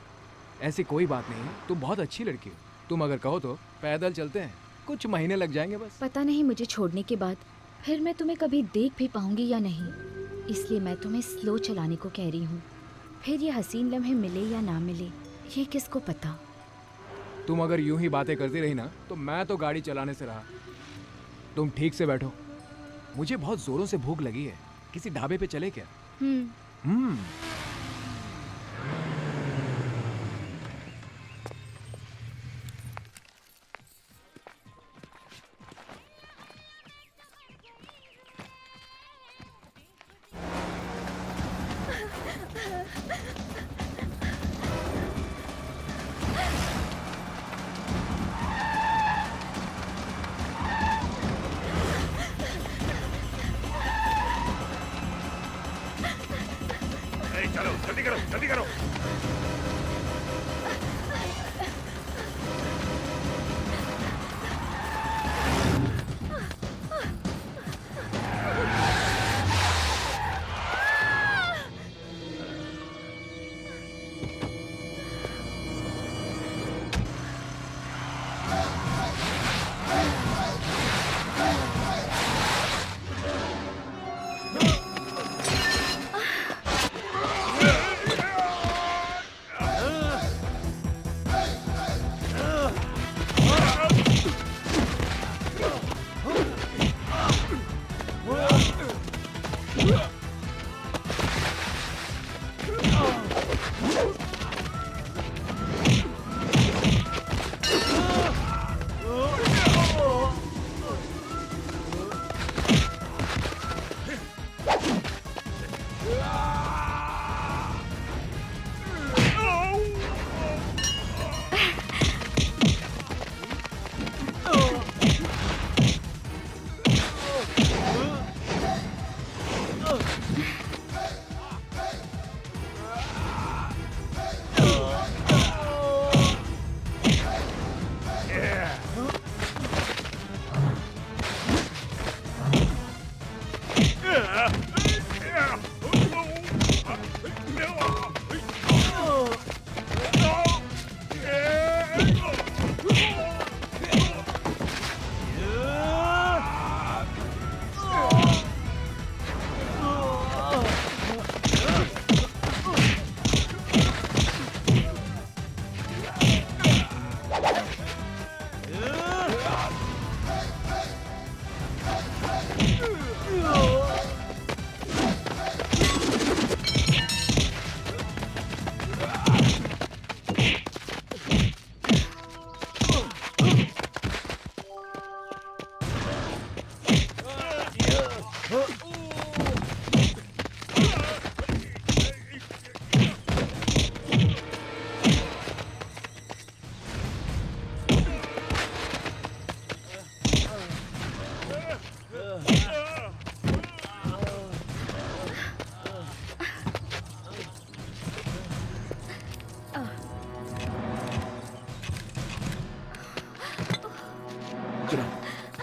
ऐसी कोई बात नहीं, तुम बहुत अच्छी लड़की हो। तुम अगर कहो तो पैदल चलते हैं, कुछ महीने लग जाएंगे बस। पता नहीं मुझे छोड़ने के बाद फिर मैं तुम्हें कभी देख भी पाऊंगी या नहीं, इसलिए मैं तुम्हें स्लो चलाने को कह रही हूँ। फिर ये हसीन लम्हे मिले या ना मिले, ये किसको पता। तुम अगर यूं ही बातें करती रही ना तो मैं तो गाड़ी चलाने से रहा। तुम ठीक से बैठो, मुझे बहुत जोरों से भूख लगी है। किसी ढाबे पे चले क्या? जल्दी करो, जल्दी करो।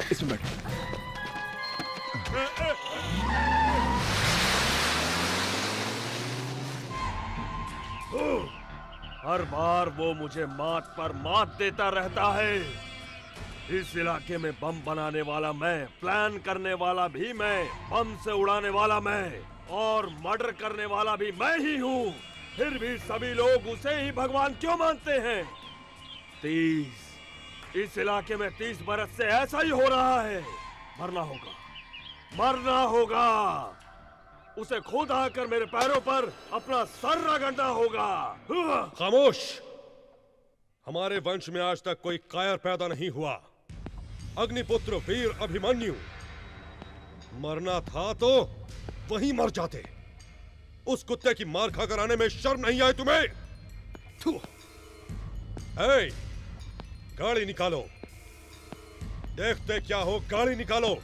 इसमें बैठो। हर बार वो मुझे मात पर मात देता रहता है। इस इलाके में बम बनाने वाला मैं, प्लान करने वाला भी मैं, बम से उड़ाने वाला मैं और मर्डर करने वाला भी मैं ही हूँ। फिर भी सभी लोग उसे ही भगवान क्यों मानते हैं? 30 इस इलाके में 30 बरस से ऐसा ही हो रहा है। मरना होगा, मरना होगा। उसे खुद आकर मेरे पैरों पर अपना सर रगड़ना होगा। खामोश! हमारे वंश में आज तक कोई कायर पैदा नहीं हुआ। अग्निपुत्र वीर अभिमन्यु मरना था तो वहीं मर जाते। उस कुत्ते की मार खाकर आने में शर्म नहीं आई तुम्हें? हे, गाड़ी निकालो। देखते क्या हो, गाड़ी निकालो।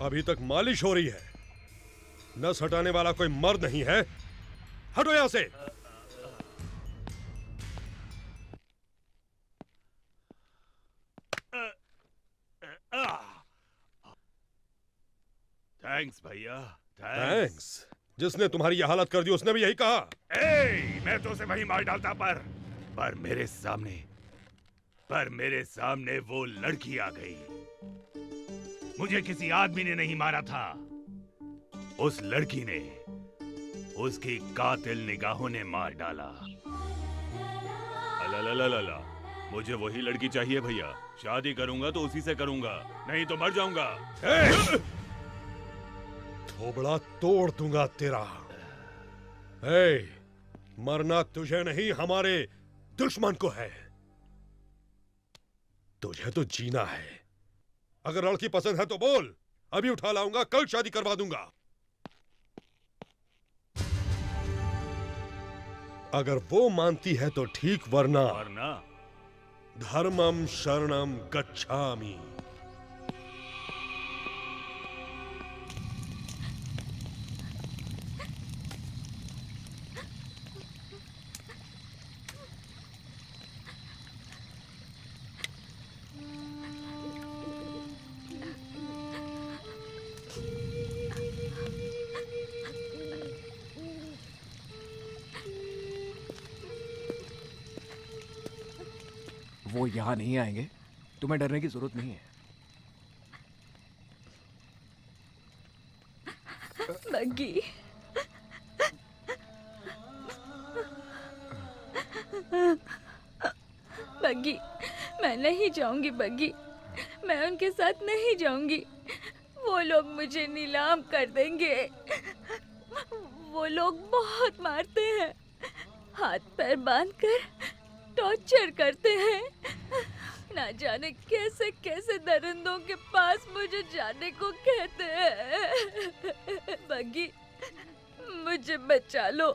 अभी तक मालिश हो रही है। नस हटाने वाला कोई मर्द नहीं है। हटो यहां से। थैंक्स भैया, थैंक्स। जिसने तुम्हारी यह हालत कर दी उसने भी यही कहा। मैं तो उसे वही मार डालता पर मेरे सामने वो लड़की आ गई। मुझे किसी आदमी ने नहीं मारा था, उस लड़की ने, उसकी कातिल निगाहों ने मार डाला। अला, मुझे वही लड़की चाहिए भैया। शादी करूंगा तो उसी से करूंगा, नहीं तो मर जाऊंगा। थोबड़ा तोड़ दूंगा तेरा। मरना तुझे नहीं, हमारे दुश्मन को है। तुझे तो जीना है। अगर लड़की पसंद है तो बोल, अभी उठा लाऊंगा, कल शादी करवा दूंगा। अगर वो मानती है तो ठीक, वरना धर्मम शरणम गच्छामि। यहाँ नहीं आएंगे। तुम्हें डरने की जरूरत नहीं है। बग्गी, बग्गी, मैं नहीं जाऊंगी बग्गी, मैं उनके साथ नहीं जाऊंगी। वो लोग मुझे नीलाम कर देंगे। वो लोग बहुत मारते हैं, हाथ पैर बांधकर टॉर्चर करते हैं। ना जाने कैसे कैसे दरिंदों के पास मुझे जाने को कहते हैं। बग्गी, मुझे बचा लो,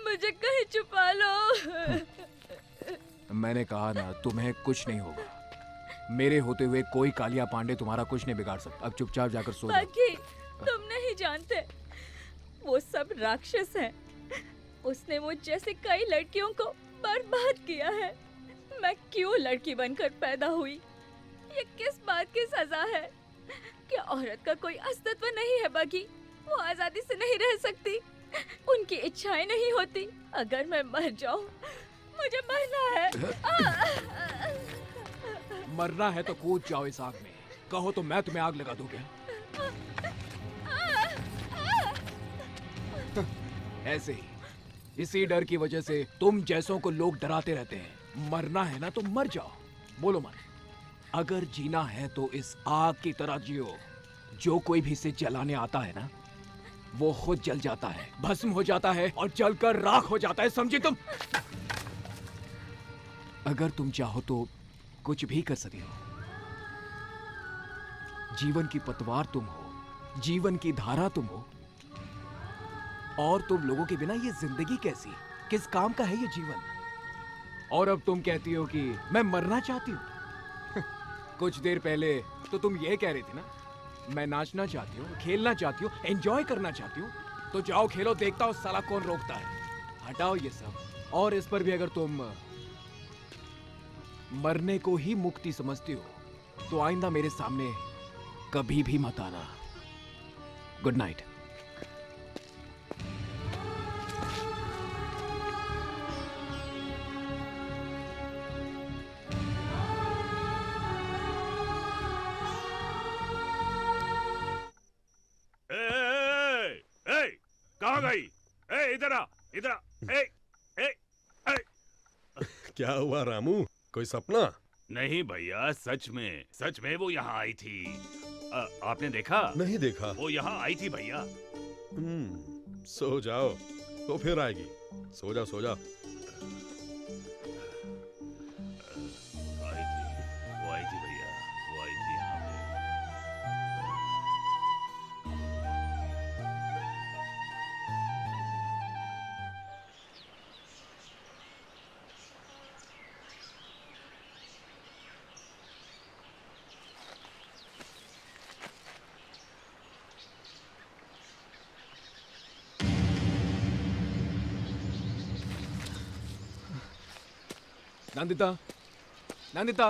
मुझे कहीं छुपा लो। मैंने कहा ना, तुम्हें कुछ नहीं होगा। मेरे होते हुए कोई कालिया पांडे तुम्हारा कुछ नहीं बिगाड़ सकता। अब चुपचाप जाकर सो जाओ। बग्गी, तुम नहीं जानते, वो सब राक्षस हैं। उसने मुझ जैसे कई लड़कियों को बर्बाद किया है। मैं क्यों लड़की बनकर पैदा हुई? ये किस बात की सजा है? क्या औरत का कोई अस्तित्व नहीं है बग्गी? वो आजादी से नहीं रह सकती, उनकी इच्छाएं नहीं होती। अगर मैं मर जाऊं, मुझे मरना है। मरना है तो कूद जाओ इस आग में। कहो तो मैं तुम्हें आग लगा दूं क्या? ऐसे ही, इसी डर की वजह से तुम जैसों को लोग डराते रहते हैं। मरना है ना तो मर जाओ। बोलो मत। अगर जीना है तो इस आग की तरह जियो। जो कोई भी इसे जलाने आता है ना, वो खुद जल जाता है, भस्म हो जाता है और जलकर राख हो जाता है। समझी तुम? अगर तुम चाहो तो कुछ भी कर सकते हो। जीवन की पतवार तुम हो, जीवन की धारा तुम हो। और तुम लोगों के बिना ये जिंदगी कैसी, किस काम का है ये जीवन? और अब तुम कहती हो कि मैं मरना चाहती हूँ। कुछ देर पहले तो तुम ये कह रही थी ना, मैं नाचना चाहती हूँ, खेलना चाहती हूँ, एंजॉय करना चाहती हूँ। तो जाओ खेलो, देखता हूँ साला कौन रोकता है। हटाओ ये सब। और इस पर भी अगर तुम मरने को ही मुक्ति समझती हो तो आइंदा मेरे सामने कभी भी मत आना। Good night. कहाँ गई? इधर आ, इधर आ। क्या हुआ रामू? कोई सपना? नहीं भैया, सच में वो यहाँ आई थी। आपने देखा? नहीं देखा। वो यहाँ आई थी भैया। सो जाओ, तो फिर आएगी। सो जाओ सो जाओ। वो आई थी भैया, वो आई थी यहाँ पे। नंदिता, नंदिता,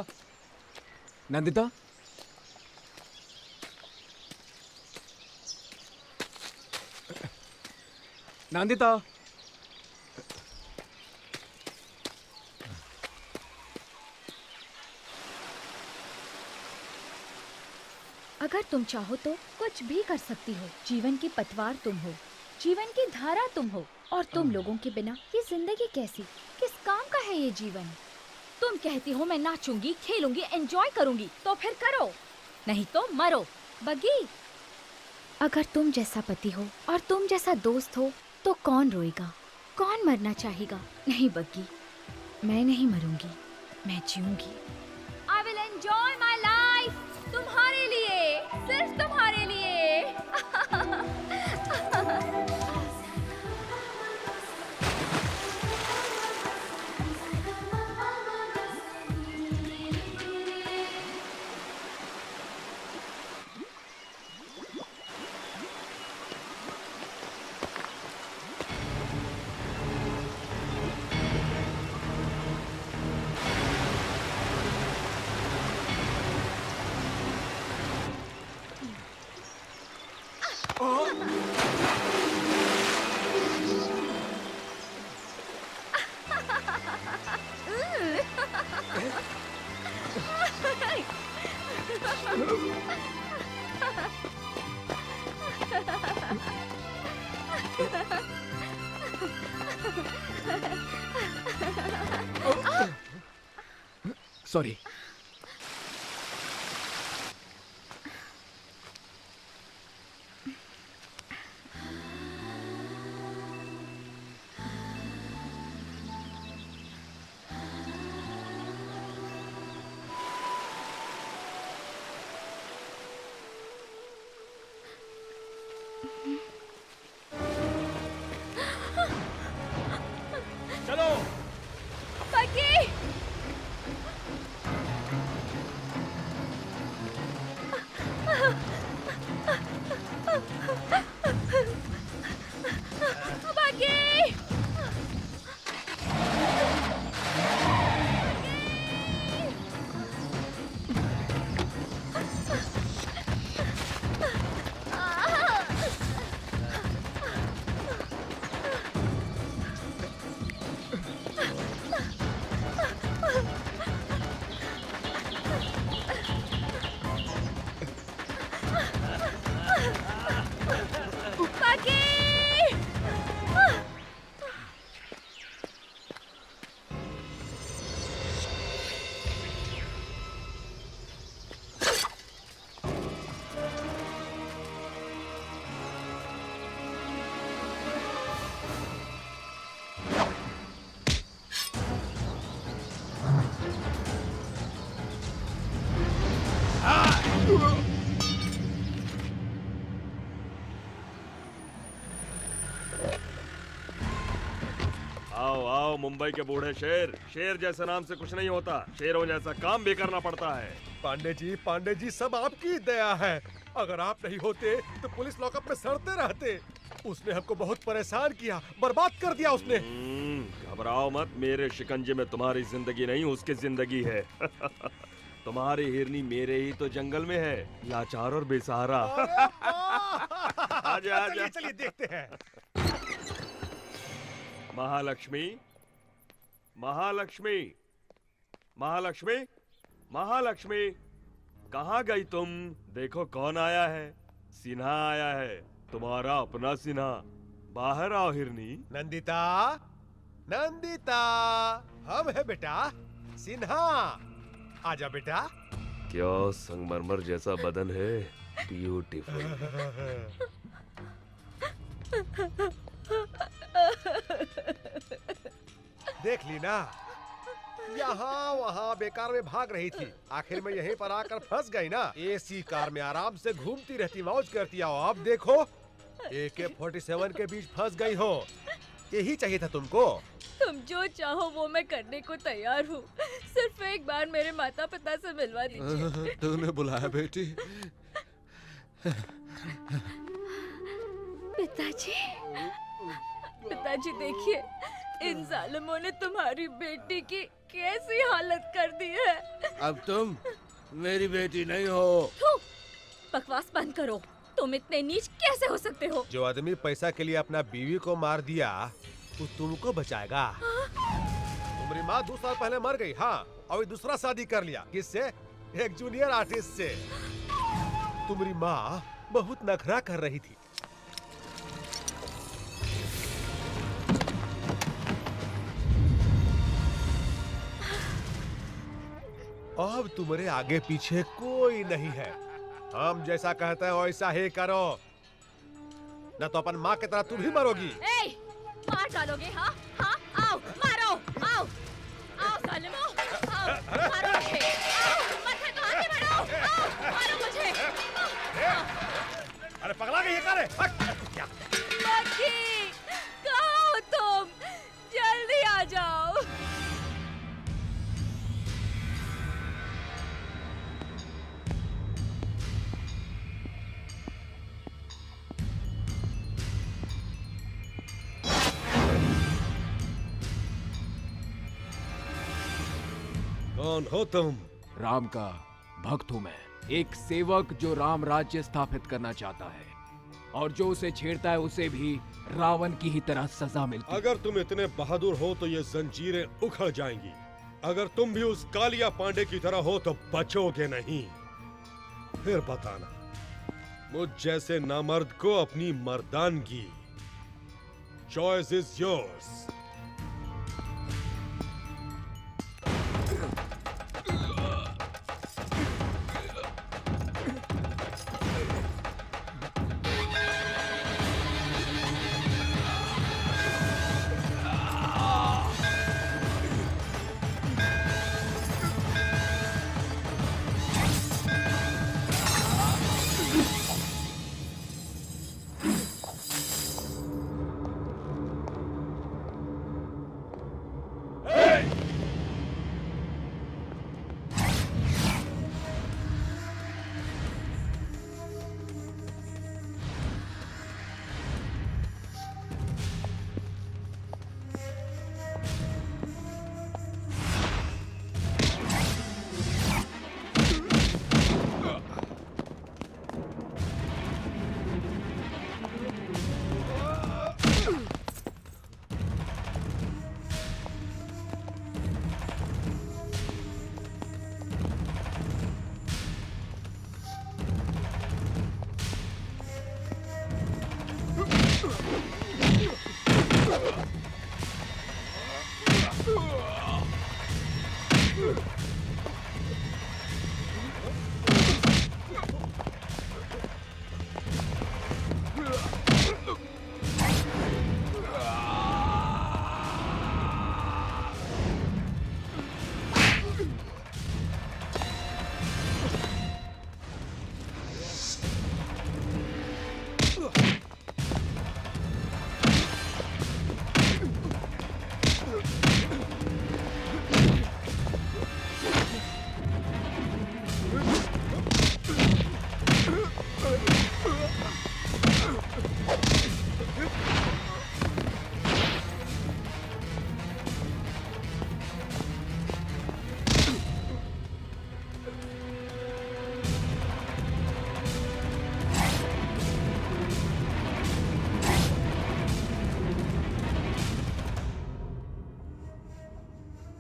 नंदिता। नंदिता। अगर तुम चाहो तो कुछ भी कर सकती हो। जीवन की पतवार तुम हो, जीवन की धारा तुम हो। और तुम लोगों के बिना ये जिंदगी कैसी, किस काम का है ये जीवन? तुम कहती हो मैं नाचूंगी, खेलूंगी, एंजॉय करूंगी, तो फिर करो, नहीं तो मरो। बग्गी, अगर तुम जैसा पति हो और तुम जैसा दोस्त हो तो कौन रोएगा, कौन मरना चाहेगा? नहीं बग्गी, मैं नहीं मरूंगी, मैं जीऊंगी। I will enjoy my life, तुम्हारे लिए, सिर्फ तुम्हारे लिए। सॉरी। चलो बाकी बाकी आओ आओ मुंबई के बूढ़े शेर। शेर जैसे नाम से कुछ नहीं होता, शेरों जैसा काम भी करना पड़ता है। पांडे जी सब आपकी दया है। अगर आप नहीं होते तो पुलिस लॉकअप में सड़ते रहते। उसने हमको बहुत परेशान किया, बर्बाद कर दिया उसने। घबराओ मत, मेरे शिकंजे में तुम्हारी जिंदगी नहीं उसकी जिंदगी है। तुम्हारी हिरनी मेरे ही तो जंगल में है, लाचार और बेसहारा। आजा आजा। चलिए देखते हैं। महालक्ष्मी, महालक्ष्मी, महालक्ष्मी, महालक्ष्मी, कहाँ गई तुम? देखो कौन आया है। सिन्हा आया है, तुम्हारा अपना सिन्हा। बाहर आओ हिरनी। नंदिता, नंदिता, हम है बेटा सिन्हा। आजा बेटा। क्या संगमरमर जैसा बदन है, ब्यूटीफुल। देख ली ना, यहाँ वहाँ बेकार में भाग रही थी, आखिर में यहीं पर आकर फंस गई ना। एसी कार में आराम से घूमती रहती, मौज करती। आओ अब देखो, AK-47 के बीच फंस गई हो। यही चाहिए था तुमको। तुम जो चाहो वो मैं करने को तैयार हूँ, सिर्फ एक बार मेरे माता पिता से मिलवा दीजिए। तूने बुलाया बेटी? पिताजी, पिताजी देखिए, इन जालिमों ने तुम्हारी बेटी की कैसी हालत कर दी है। अब तुम मेरी बेटी नहीं हो। थू, बकवास बंद करो। तुम इतने नीच कैसे हो सकते हो? जो आदमी पैसा के लिए अपना बीवी को मार दिया, वो तुमको बचाएगा? तुम्हारी माँ 2 साल पहले मर गई। हाँ, और दूसरा शादी कर लिया। किससे? एक जूनियर आर्टिस्ट से। तुम्हारी माँ बहुत नखरा कर रही थी। अब तुम्हारे आगे पीछे कोई नहीं है। हम जैसा कहते हैं वैसा ही करो, न तो अपन माँ की तरह तुम भी मरोगी। ए, मार डालोगे? हाँ हाँ, आओ मारो, आओ आओ जालिमों, आओ मारो मुझे, आओ मत तो आगे बढ़ो, आओ मारो मुझे। अरे पगला गई है क्या रे? बाकी, कहाँ हो तुम? जल्दी आ जाओ। कौन हो तुम? राम का भक्त हूं मैं, एक सेवक जो राम राज्य स्थापित करना चाहता है, और जो उसे छेड़ता है उसे भी रावण की ही तरह सजा मिलती है। अगर तुम इतने बहादुर हो तो ये जंजीरें उखड़ जाएंगी। अगर तुम भी उस कालिया पांडे की तरह हो तो बचोगे नहीं। फिर बताना। मुझ जैसे नामर्द को अपनी मर्दानगी। Choice is yours.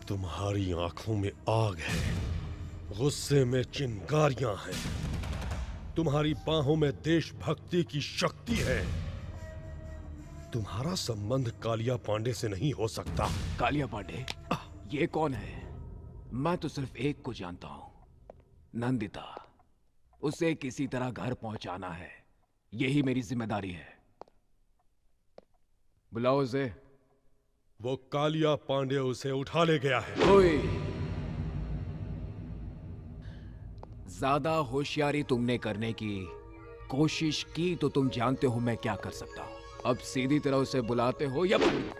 तुम्हारी आंखों में आग है, गुस्से में चिंगारियां हैं, तुम्हारी बाहों में देशभक्ति की शक्ति है। तुम्हारा संबंध कालिया पांडे से नहीं हो सकता। कालिया पांडे? ये कौन है? मैं तो सिर्फ एक को जानता हूं, नंदिता। उसे किसी तरह घर पहुंचाना है, यही मेरी जिम्मेदारी है। बुलाओ उसे। वो कालिया पांडे उसे उठा ले गया है। ओए, ज्यादा होशियारी तुमने करने की कोशिश की तो तुम जानते हो मैं क्या कर सकता हूं। अब सीधी तरह उसे बुलाते हो या?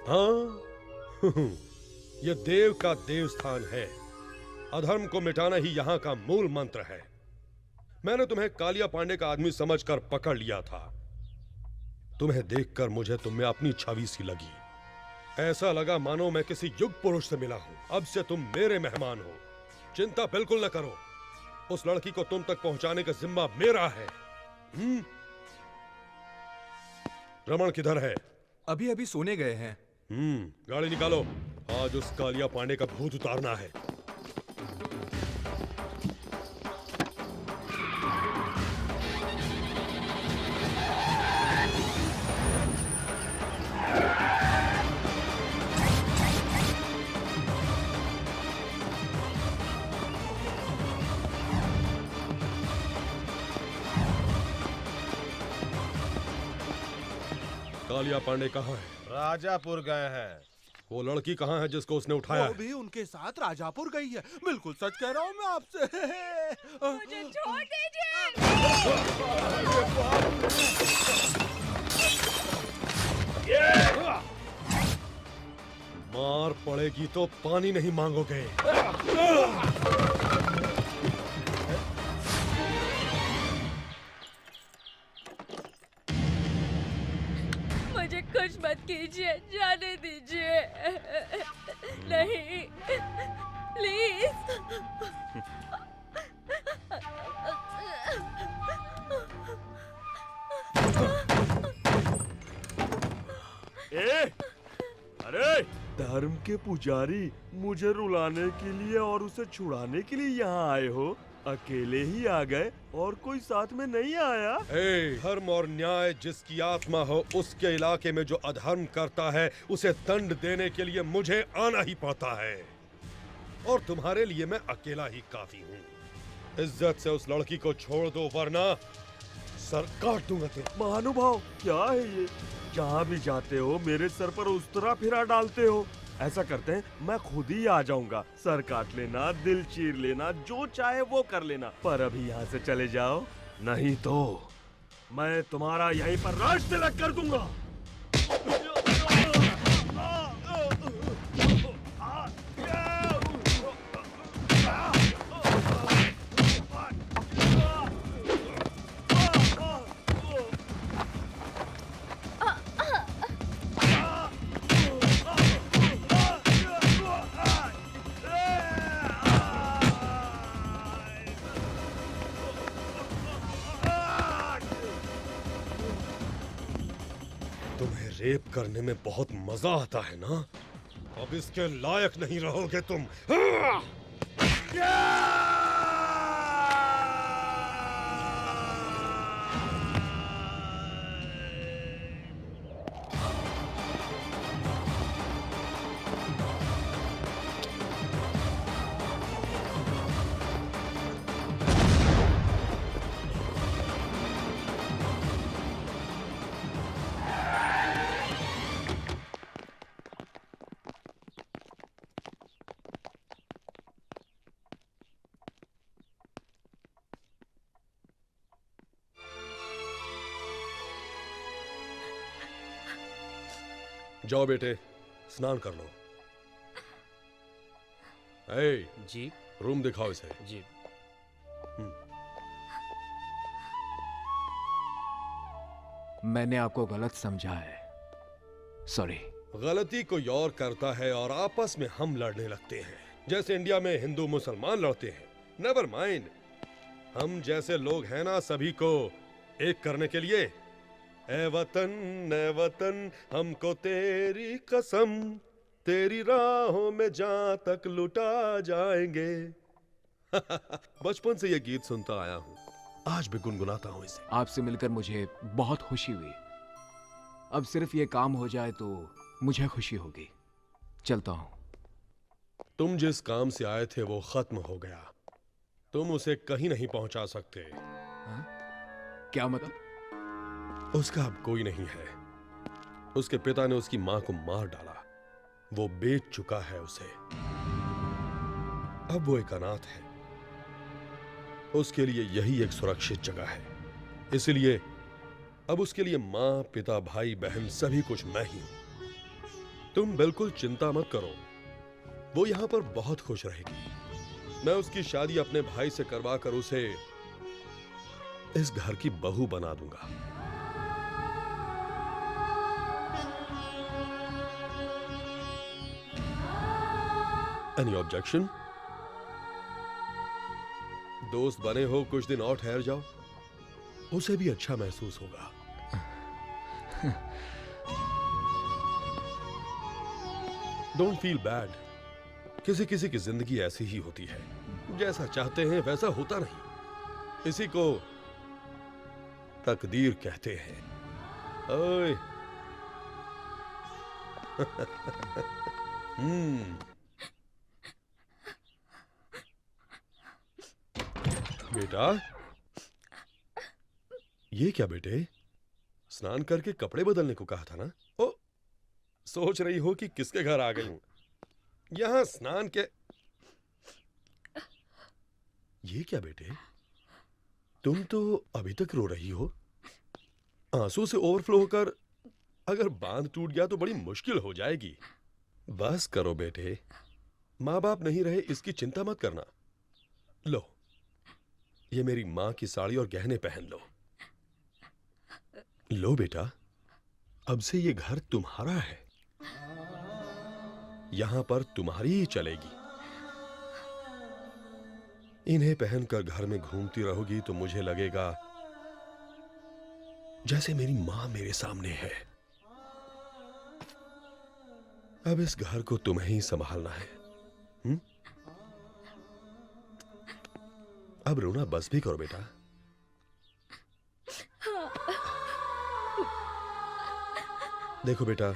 हाँ ये देव का देवस्थान है, अधर्म को मिटाना ही यहाँ का मूल मंत्र है। मैंने तुम्हें कालिया पांडे का आदमी समझकर पकड़ लिया था। तुम्हें देखकर मुझे तुम में अपनी छवि सी लगी। ऐसा लगा मानो मैं किसी युग पुरुष से मिला हूं। अब से तुम मेरे मेहमान हो, चिंता बिल्कुल न करो। उस लड़की को तुम तक पहुंचाने का जिम्मा मेरा है। रमन किधर है? अभी अभी सोने गए हैं। गाड़ी निकालो, आज उस कालिया पांडे का भूत उतारना है। कालिया पांडे कहाँ है? राजापुर गए हैं। वो लड़की कहाँ है जिसको उसने उठाया? वो भी उनके साथ राजापुर गई है। बिल्कुल सच कह रहा हूँ मैं आपसे। मुझे छोड़ दीजिए। मार पड़ेगी तो पानी नहीं मांगोगे। मुझे कुछ मत कीजिए, जाने दीजिए। नहीं, प्लीज। अरे धर्म के पुजारी, मुझे रुलाने के लिए और उसे छुड़ाने के लिए यहाँ आए हो? अकेले ही आ गए और कोई साथ में नहीं आया? धर्म और न्याय जिसकी आत्मा हो उसके इलाके में जो अधर्म करता है उसे दंड देने के लिए मुझे आना ही पड़ता है, और तुम्हारे लिए मैं अकेला ही काफी हूँ। इज्जत से उस लड़की को छोड़ दो वरना सर काट दूंगा तेरा। महानुभाव, क्या है ये? जहाँ भी जाते हो मेरे सर पर उस्तरा फिरा डालते हो। ऐसा करते हैं, मैं खुद ही आ जाऊंगा। सर काट लेना, दिल चीर लेना, जो चाहे वो कर लेना, पर अभी यहाँ से चले जाओ, नहीं तो मैं तुम्हारा यहीं पर राज तिलक कर दूंगा। तुम्हें रेप करने में बहुत मजा आता है ना? अब इसके लायक नहीं रहोगे तुम। जाओ बेटे, स्नान कर लो। जी रूम दिखाओ इसे। जी। मैंने आपको गलत समझा है, सॉरी। गलती कोई और करता है और आपस में हम लड़ने लगते हैं, जैसे इंडिया में हिंदू मुसलमान लड़ते हैं। नेवर माइंड, हम जैसे लोग हैं ना, सभी को एक करने के लिए। ए वतन हमको तेरी कसम, तेरी राहों में जहां तक लुटा जाएंगे। बचपन से ये गीत सुनता आया हूँ, आज भी गुनगुनाता हूँ इसे। आपसे मिलकर मुझे बहुत खुशी हुई। अब सिर्फ ये काम हो जाए तो मुझे खुशी होगी। चलता हूँ। तुम जिस काम से आए थे वो खत्म हो गया, तुम उसे कहीं नहीं पहुंचा सकते। क्या मतलब? उसका अब कोई नहीं है। उसके पिता ने उसकी मां को मार डाला, वो बेच चुका है उसे। अब वो एक अनाथ है, उसके लिए यही एक सुरक्षित जगह है। इसलिए अब उसके लिए मां, पिता, भाई, बहन सभी कुछ मैं ही हूं। तुम बिल्कुल चिंता मत करो, वो यहां पर बहुत खुश रहेगी। मैं उसकी शादी अपने भाई से करवा कर उसे इस घर की बहू बना दूंगा। Any objection? दोस्त बने हो, कुछ दिन और ठहर जाओ, उसे भी अच्छा महसूस होगा। Don't feel bad. किसी किसी की जिंदगी ऐसी ही होती है, जैसा चाहते हैं वैसा होता नहीं। इसी को तकदीर कहते हैं। ओए बेटा, ये क्या बेटे? स्नान करके कपड़े बदलने को कहा था ना? ओ, सोच रही हो कि किसके घर आ गई हूं? यहां स्नान के। ये क्या बेटे, तुम तो अभी तक रो रही हो। आंसू से ओवरफ्लो होकर अगर बांध टूट गया तो बड़ी मुश्किल हो जाएगी। बस करो बेटे, माँ बाप नहीं रहे इसकी चिंता मत करना। लो, ये मेरी मां की साड़ी और गहने पहन लो। लो बेटा, अब से ये घर तुम्हारा है, यहां पर तुम्हारी ही चलेगी। इन्हें पहनकर घर में घूमती रहोगी तो मुझे लगेगा जैसे मेरी मां मेरे सामने है। अब इस घर को तुम्हें ही संभालना है। अब रोना बस भी करो बेटा। देखो बेटा,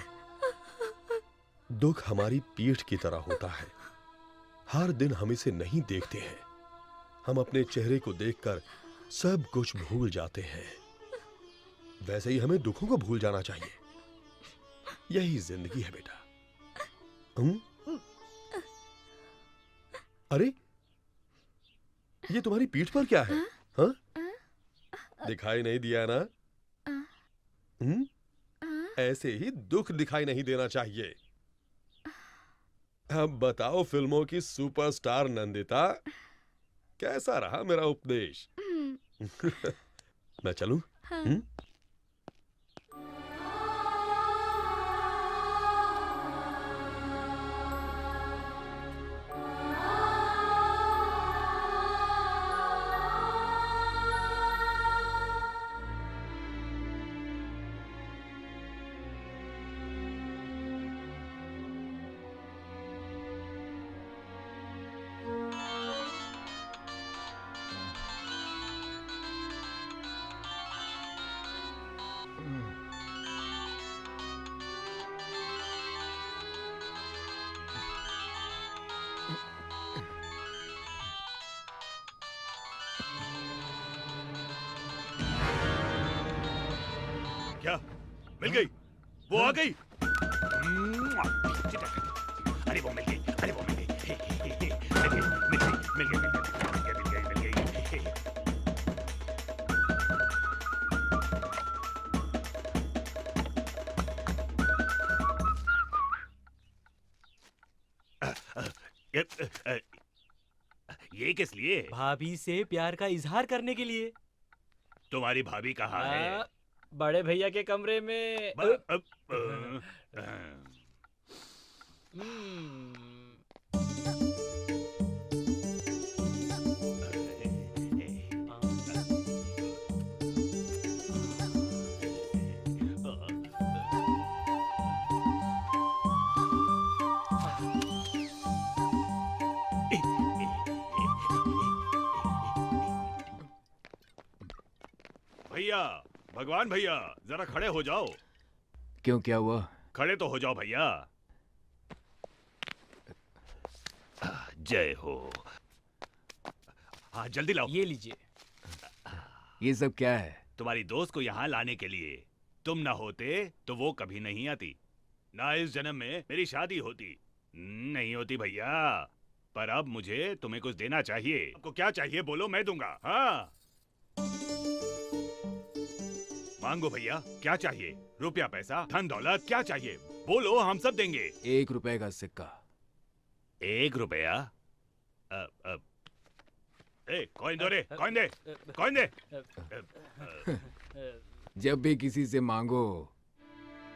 दुख हमारी पीठ की तरह होता है। हर दिन हम इसे नहीं देखते हैं। हम अपने चेहरे को देखकर सब कुछ भूल जाते हैं। वैसे ही हमें दुखों को भूल जाना चाहिए। यही जिंदगी है बेटा। अरे, ये तुम्हारी पीठ पर क्या है? हाँ? दिखाई नहीं दिया ना? ऐसे ही दुख दिखाई नहीं देना चाहिए। अब बताओ फिल्मों की सुपरस्टार नंदिता, कैसा रहा मेरा उपदेश? मैं चलूं? क्या मिल गई? वो आ गई? अरे वो मिल गई, अरे वो मिल गई, मिल गई। ये किस लिए? भाभी से प्यार का इजहार करने के लिए। तुम्हारी भाभी कहाँ है? बड़े भैया के कमरे में। भैया, भगवान भैया, जरा खड़े हो जाओ। क्यों, क्या हुआ? खड़े तो हो जाओ भैया। जय हो। हाँ जल्दी लाओ। ये लीजिए। ये सब क्या है? तुम्हारी दोस्त को यहाँ लाने के लिए। तुम ना होते तो वो कभी नहीं आती। ना इस जन्म में मेरी शादी होती। नहीं होती भैया। पर अब मुझे तुम्हें कुछ देना चाहिए। आपको क्या चाहिए बोलो, मैं दूंगा। हाँ मांगो भैया, क्या चाहिए? रुपया, पैसा, धन दौलत, क्या चाहिए बोलो, हम सब देंगे। 1 रुपए का सिक्का। 1 रुपया? कॉइन दो रे, कॉइन दे, कॉइन दे। जब भी किसी से मांगो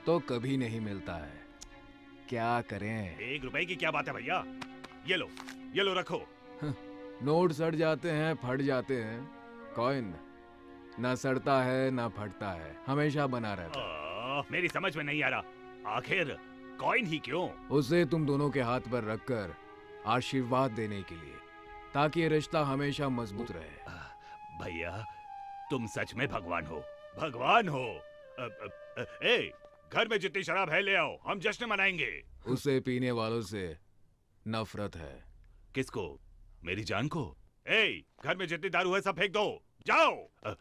तो कभी नहीं मिलता है, क्या करें? 1 रुपए की क्या बात है भैया? ये लो रखो। नोट सड़ जाते हैं, फट जाते हैं। कॉइन ना सड़ता है ना फटता है, हमेशा बना रहता है। मेरी समझ में नहीं आ रहा, आखिर कॉइन ही क्यों? उसे तुम दोनों के हाथ पर रखकर आशीर्वाद देने के लिए, ताकि ये रिश्ता हमेशा मजबूत रहे। भैया तुम सच में भगवान हो, भगवान हो। घर में जितनी शराब है ले आओ, हम जश्न मनाएंगे। उसे पीने वालों से नफरत है। किसको? मेरी जान को? घर में जितनी दारू है सब फेंक दो, जाओ।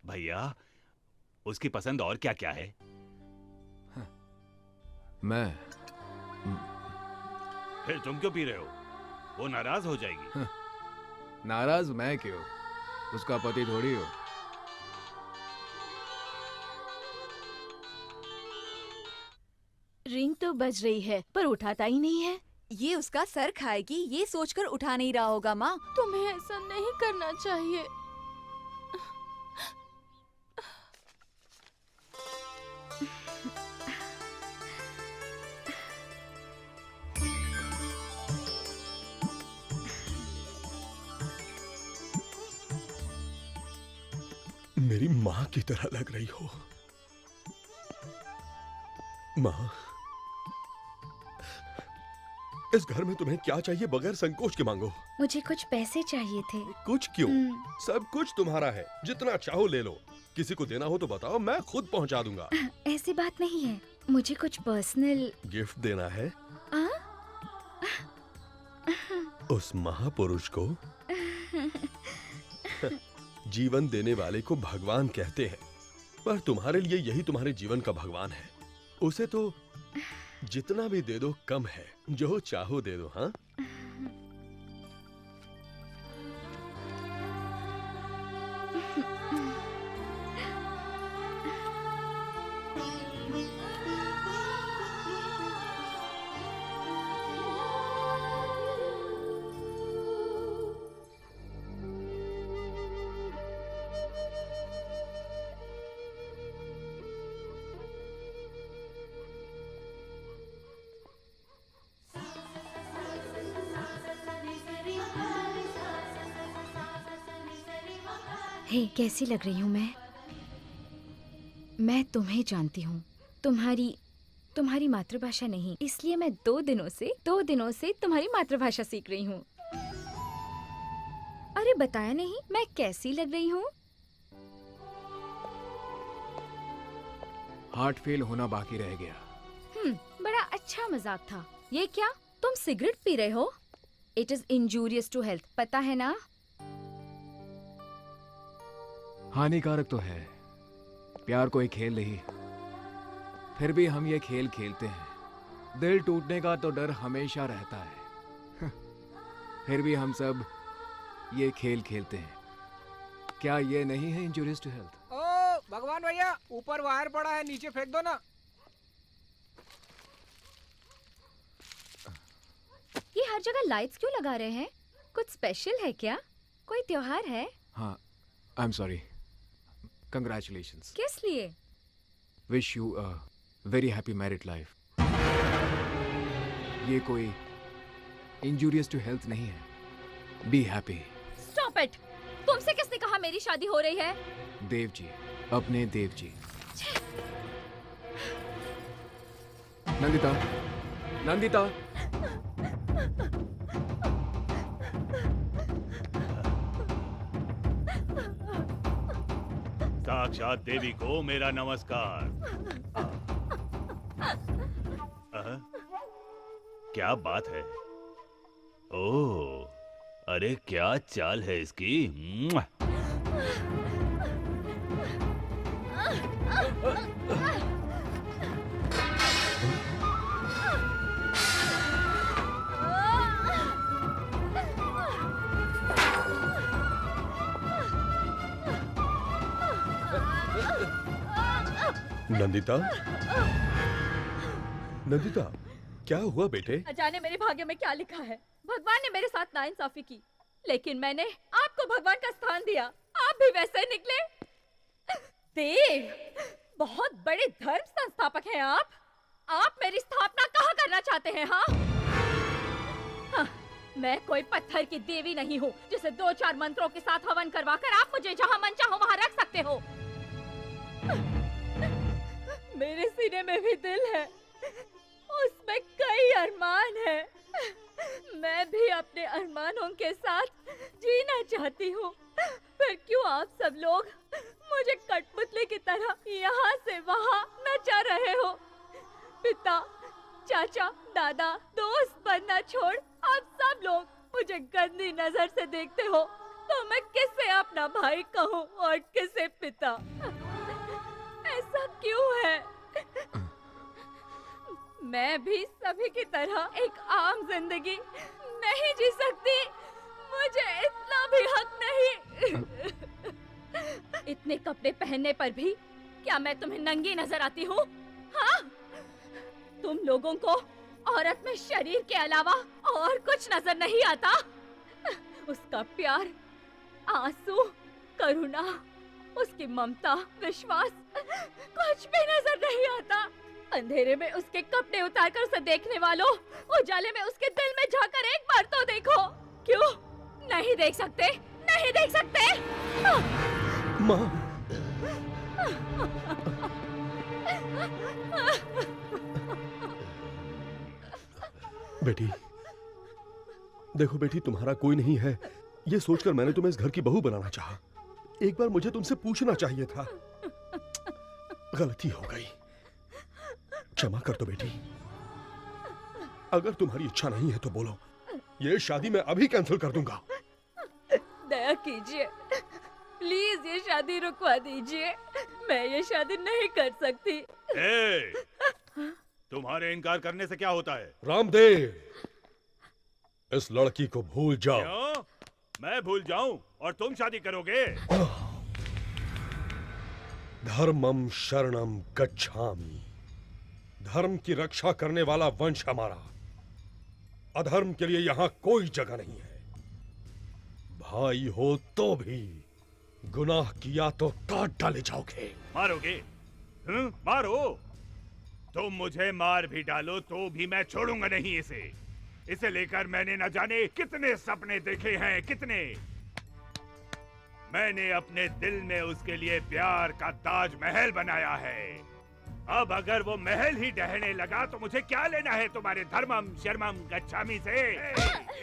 भैया उसकी पसंद और क्या क्या है? मैं। फिर तुम क्यों पी रहे हो? वो नाराज हो जाएगी। नाराज मैं क्यों? उसका पति थोड़ी हो। रिंग तो बज रही है पर उठाता ही नहीं है। ये उसका सर खाएगी, ये सोचकर उठा नहीं रहा होगा। माँ, तुम्हें ऐसा नहीं करना चाहिए। मेरी माँ की तरह लग रही हो। माँ, इस घर में तुम्हें क्या चाहिए बगैर संकोच के मांगो। मुझे कुछ पैसे चाहिए थे। कुछ क्यों, सब कुछ तुम्हारा है, जितना चाहो ले लो। किसी को देना हो तो बताओ, मैं खुद पहुंचा दूंगा। ऐसी बात नहीं है, मुझे कुछ पर्सनल गिफ्ट देना है आ? उस महापुरुष को। जीवन देने वाले को भगवान कहते हैं, पर तुम्हारे लिए यही तुम्हारे जीवन का भगवान है। उसे तो जितना भी दे दो कम है, जो चाहो दे दो। हाँ, हे, कैसी लग रही हूँ मैं तुम्हें जानती हूँ, तुम्हारी मातृभाषा नहीं, इसलिए मैं 2 दिनों से तुम्हारी मातृभाषा सीख रही हूँ। अरे बताया नहीं मैं कैसी लग रही हूँ? हार्ट फेल होना बाकी रह गया। बड़ा अच्छा मजाक था। ये क्या, तुम सिगरेट पी रहे हो? It is injurious to health, पता है ना? हानिकारक तो है, प्यार कोई खेल नहीं, फिर भी हम ये खेल खेलते हैं। दिल टूटने का तो डर हमेशा रहता है, फिर भी हम सब ये खेल खेलते हैं। क्या ये नहीं है इंजूरियस टू हेल्थ? ओ भगवान भैया, ऊपर वायर पड़ा है, नीचे फेंक दो ना। ये हर जगह लाइट्स क्यों लगा रहे हैं? कुछ स्पेशल है क्या? कोई त्योहार है? हाँ, आई एम सॉरी। कंग्रेचुलेशंस। किस लिए? Wish you a very happy married life. ये कोई इंजूरियस टू हेल्थ नहीं है। Be happy. Stop it! तुमसे किसने कहा मेरी शादी हो रही है? देव जी, अपने देव जी। नंदिता, नंदिता। साक्षात देवी को मेरा नमस्कार। क्या बात है? ओह, अरे क्या चाल है इसकी। नंदिता, नंदिता, क्या हुआ बेटे? जाने मेरे भाग्य में क्या लिखा है। भगवान ने मेरे साथ नाइंसाफी की, लेकिन मैंने आपको भगवान का स्थान दिया, आप भी वैसे निकले। देव, बहुत बड़े धर्म संस्थापक हैं आप। आप मेरी स्थापना कहाँ करना चाहते हैं? हाँ, मैं कोई पत्थर की देवी नहीं हूँ जिसे 2-4 मंत्रों के साथ हवन करवाकर आप मुझे जहाँ मन चाहो वहाँ रख सकते हो। मेरे सीने में भी दिल है, उसमें कई अरमान है। मैं भी अपने अरमानों के साथ जीना चाहती हूँ, पर क्यों आप सब लोग मुझे कठपुतली की तरह यहाँ से वहाँ नचा रहे हो? पिता, चाचा, दादा, दोस्त बनना छोड़ आप सब लोग मुझे गंदी नजर से देखते हो, तो मैं किसे अपना भाई कहूँ और किसे पिता? ऐसा क्यों है? मैं भी सभी की तरह एक आम जिंदगी नहीं जी सकती? मुझे इतना भी हक नहीं? इतने कपड़े पहनने पर भी क्या मैं तुम्हें नंगी नजर आती हूँ? हाँ? तुम लोगों को औरत में शरीर के अलावा और कुछ नजर नहीं आता? उसका प्यार, आंसू, करुणा, उसकी ममता, विश्वास, कुछ भी नजर नहीं आता। अंधेरे में उसके कपड़े उतारकर उसे देखने वालों, उजाले में उसके दिल में झांककर एक बार तो देखो। क्यों नहीं देख सकते? नहीं देख सकते? माँ, बेटी, देखो बेटी, तुम्हारा कोई नहीं है ये सोचकर मैंने तुम्हें इस घर की बहू बनाना चाहा। एक बार मुझे तुमसे पूछना चाहिए था। गलती हो गई, क्षमा कर दो बेटी। अगर तुम्हारी इच्छा नहीं है तो बोलो, ये शादी मैं अभी कैंसिल कर दूंगा। दया कीजिए, प्लीज ये शादी रुकवा दीजिए। मैं ये शादी नहीं कर सकती। तुम्हारे इनकार करने से क्या होता है? रामदेव, इस लड़की को भूल जाओ। क्यों? मैं भूल जाऊं और तुम शादी करोगे? धर्मम शरणम गच्छामि। धर्म की रक्षा करने वाला वंश हमारा। अधर्म के लिए यहाँ कोई जगह नहीं है। भाई हो तो भी गुनाह किया तो काट डाले जाओगे। मारोगे? मारो। तुम मुझे मार भी डालो तो भी मैं छोड़ूंगा नहीं इसे। इसे लेकर मैंने न जाने कितने सपने देखे हैं, कितने। मैंने अपने दिल में उसके लिए प्यार का ताजमहल बनाया है। अब अगर वो महल ही ढहने लगा तो मुझे क्या लेना है तुम्हारे धर्मम शर्मम गच्छामी से?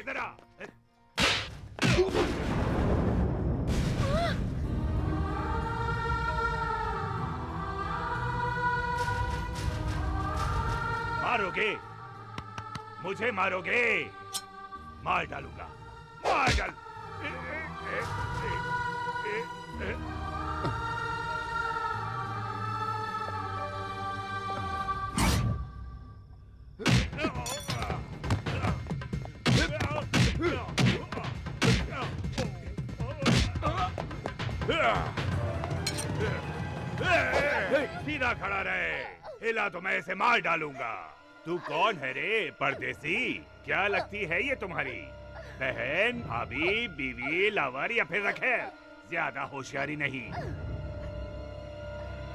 इधर आ। मारोगे? मुझे मारोगे? मार डालूंगा, मार डाल। सीधा खड़ा रहे, हिला तो मैं इसे मार डालूंगा। तू कौन है रे परदेसी? क्या लगती है ये तुम्हारी बहन, भाभी, बीवी, लवर या फिर रखेल? ज्यादा होशियारी नहीं।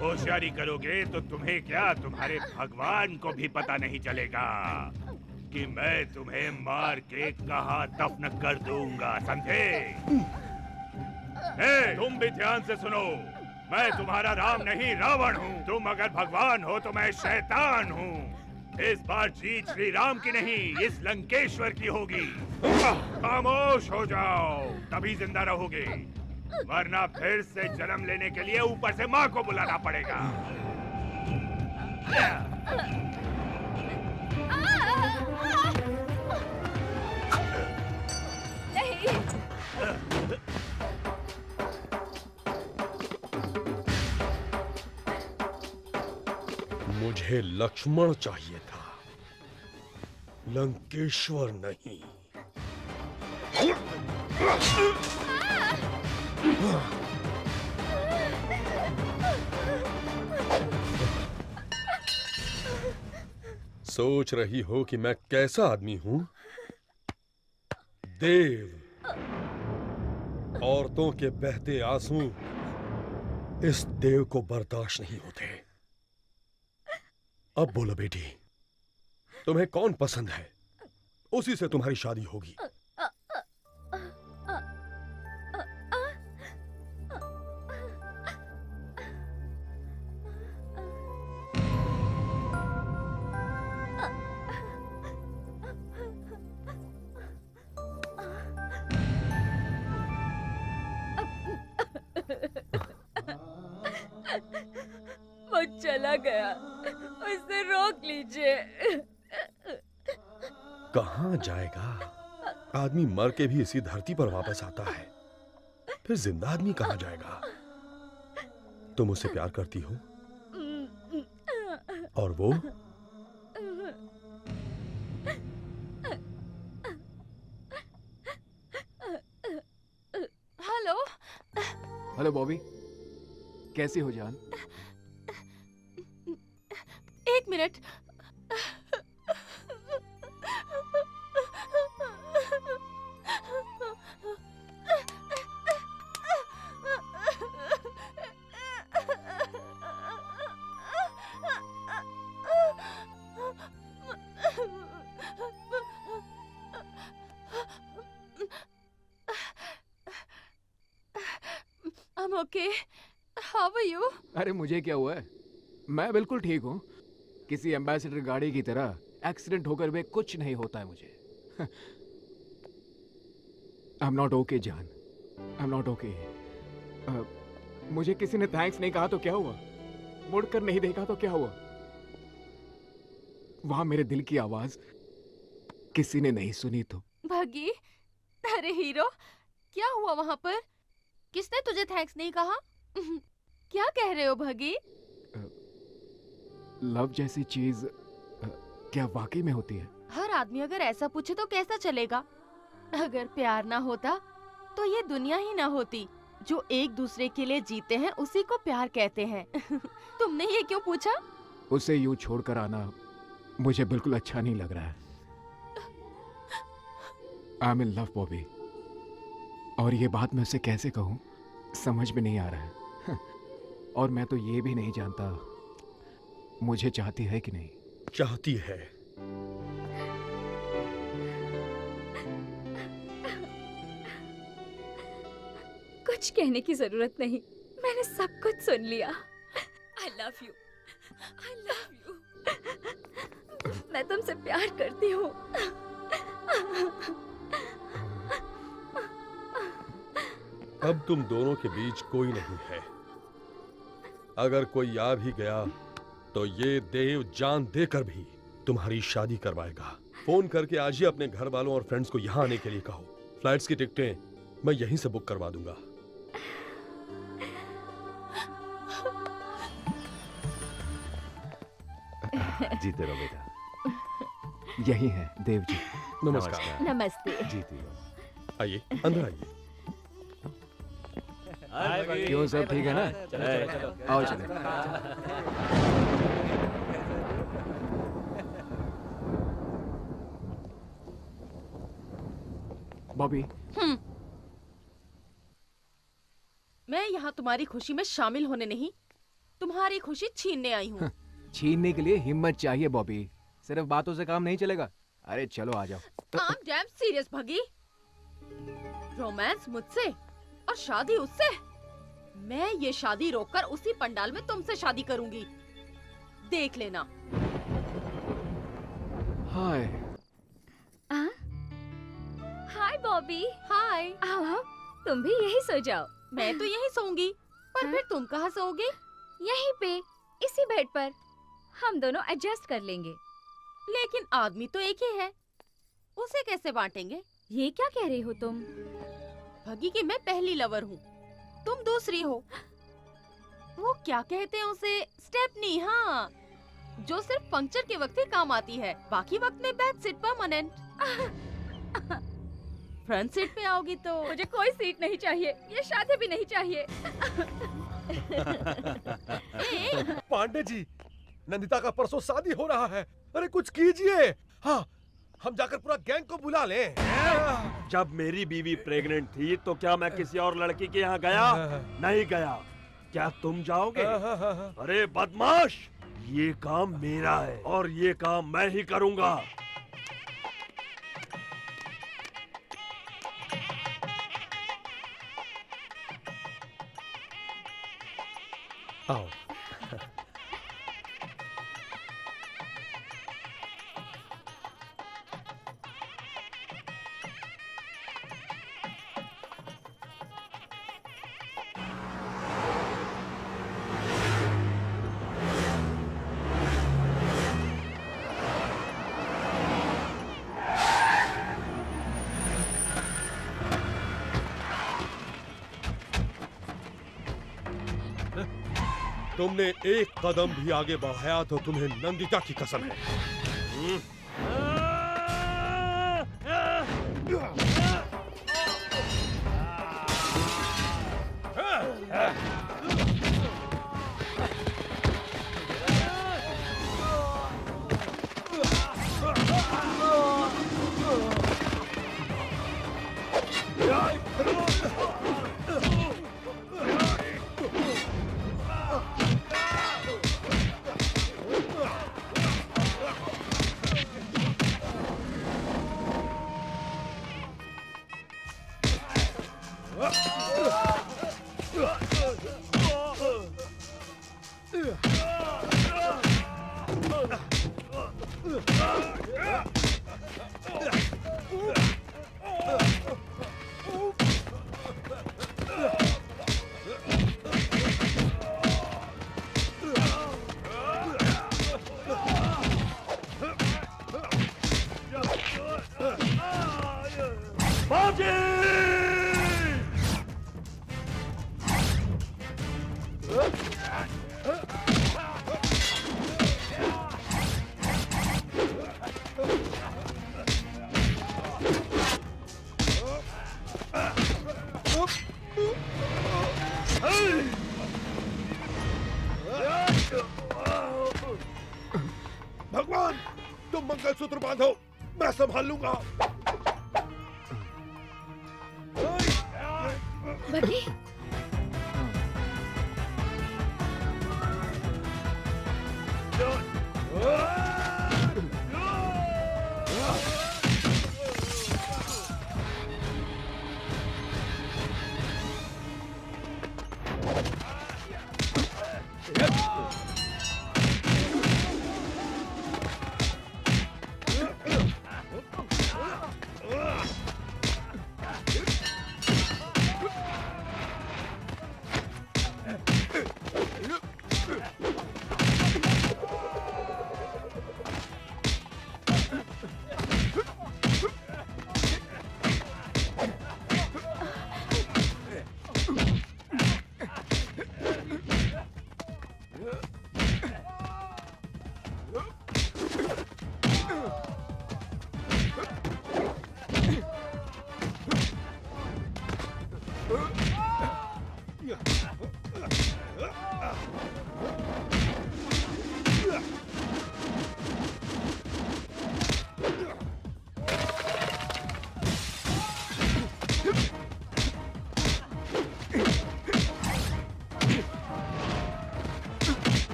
होशियारी करोगे तो तुम्हें क्या, तुम्हारे भगवान को भी पता नहीं चलेगा कि मैं तुम्हें मार के कहाँ दफन कर दूंगा, समझे? तुम भी ध्यान से सुनो, मैं तुम्हारा राम नहीं रावण हूँ। तुम अगर भगवान हो तो मैं शैतान हूँ। इस बार जीत श्री राम की नहीं, इस लंकेश्वर की होगी। खामोश हो जाओ, तभी जिंदा रहोगे, वरना फिर से जन्म लेने के लिए ऊपर से माँ को बुलाना पड़ेगा। मुझे लक्ष्मण चाहिए था, लंकेश्वर नहीं। सोच रही हो कि मैं कैसा आदमी हूं? देव। औरतों के बहते आंसू इस देव को बर्दाश्त नहीं होते। अब बोलो बेटी, तुम्हें कौन पसंद है? उसी से तुम्हारी शादी होगी। वो चला गया, उसे रोक लीजिए। कहाँ जाएगा? आदमी मर के भी इसी धरती पर वापस आता है, फिर जिंदा आदमी कहाँ जाएगा? तुम उससे प्यार करती हो और वो? हेलो। हेलो बॉबी, कैसी हो जान? एक minute. I'm okay. How are you? अरे मुझे क्या हुआ है? मैं बिल्कुल ठीक हूँ। किसी एम्बेसडर गाड़ी की तरह एक्सीडेंट होकर भी कुछ नहीं होता है मुझे। आई एम नॉट ओके जान, आई एम नॉट ओके। मुझे किसी ने थैंक्स नहीं कहा तो क्या हुआ, मुड़कर नहीं देखा तो क्या हुआ? वहां मेरे दिल की आवाज किसी ने नहीं सुनी तो। भगी, अरे हीरो, क्या हुआ वहां पर? किसने तुझे थैंक्स नहीं कहा? क्या कह रहे हो भगी? लव जैसी चीज क्या वाकई में होती है? हर आदमी अगर ऐसा पूछे तो कैसा चलेगा? अगर प्यार ना होता तो ये दुनिया ही ना होती। जो एक दूसरे के लिए जीते हैं उसी को प्यार कहते हैं। तुमने ये क्यों पूछा? उसे यूं छोड़कर आना मुझे बिल्कुल अच्छा नहीं लग रहा है। I am in love Bobby, और ये बात मैं उसे कैसे कहूँ समझ में नहीं आ रहा है। और मैं तो ये भी नहीं जानता मुझे चाहती है कि नहीं। चाहती है। कुछ कहने की जरूरत नहीं, मैंने सब कुछ सुन लिया। I love you, I love you। मैं तुमसे प्यार करती हूँ। अब तुम दोनों के बीच कोई नहीं है। अगर कोई आ भी गया तो ये देव जान देकर भी तुम्हारी शादी करवाएगा। फोन करके आज ही अपने घर वालों और फ्रेंड्स को यहाँ आने के लिए कहो। फ्लाइट्स की टिकटें मैं यहीं से बुक करवा दूंगा। जीते रहो बेटा। यही है देव जी। नमस्कार। नमस्ते। जीती रहो। आइए, अंदर आइए। क्यों, सब ठीक है ना? आओ चले। बॉबी, मैं यहाँ तुम्हारी खुशी में शामिल होने नहीं, तुम्हारी खुशी छीनने आई हूँ। छीनने के लिए हिम्मत चाहिए बॉबी, सिर्फ बातों से काम नहीं चलेगा। अरे चलो आ जाओ। I'm damn serious भगी। रोमांस मुझसे और शादी उससे। मैं ये शादी रोककर उसी पंडाल में तुमसे शादी करूंगी, देख लेना। हाय। हाय बॉबी। हाय। आओ, तुम भी यही सो जाओ। मैं तो यहीं सोऊंगी, पर फिर तुम कहाँ सोओगे? यहीं पे, इसी बेड पर। हम दोनों एडजस्ट कर लेंगे। लेकिन आदमी तो एक ही है, उसे कैसे बांटेंगे? ये क्या कह रही हो तुम? भगी कि मैं पहली लवर हूँ, तुम दूसरी हो। वो क्या कहते हैं उसे, स्टेपनी। हाँ, जो सिर्फ पंक्चर के वक्त ही काम आती है, बाकी वक्त में back seat permanent. Front seat पे आओगी तो मुझे कोई सीट नहीं चाहिए, ये शादी भी नहीं चाहिए। पांडे जी, नंदिता का परसों शादी हो रहा है। अरे कुछ कीजिए। हाँ, हम जाकर पूरा गैंग को बुला लें। जब मेरी बीवी प्रेग्नेंट थी तो क्या मैं किसी और लड़की के यहाँ गया? नहीं गया। क्या तुम जाओगे? अरे बदमाश, ये काम मेरा है और ये काम मैं ही करूँगा। आओ। तुमने एक कदम भी आगे बढ़ाया तो तुम्हें नंदिता की कसम है। भगवान, तुम मंगलसूत्र बांधो, मैं संभाल लूंगा। बगी,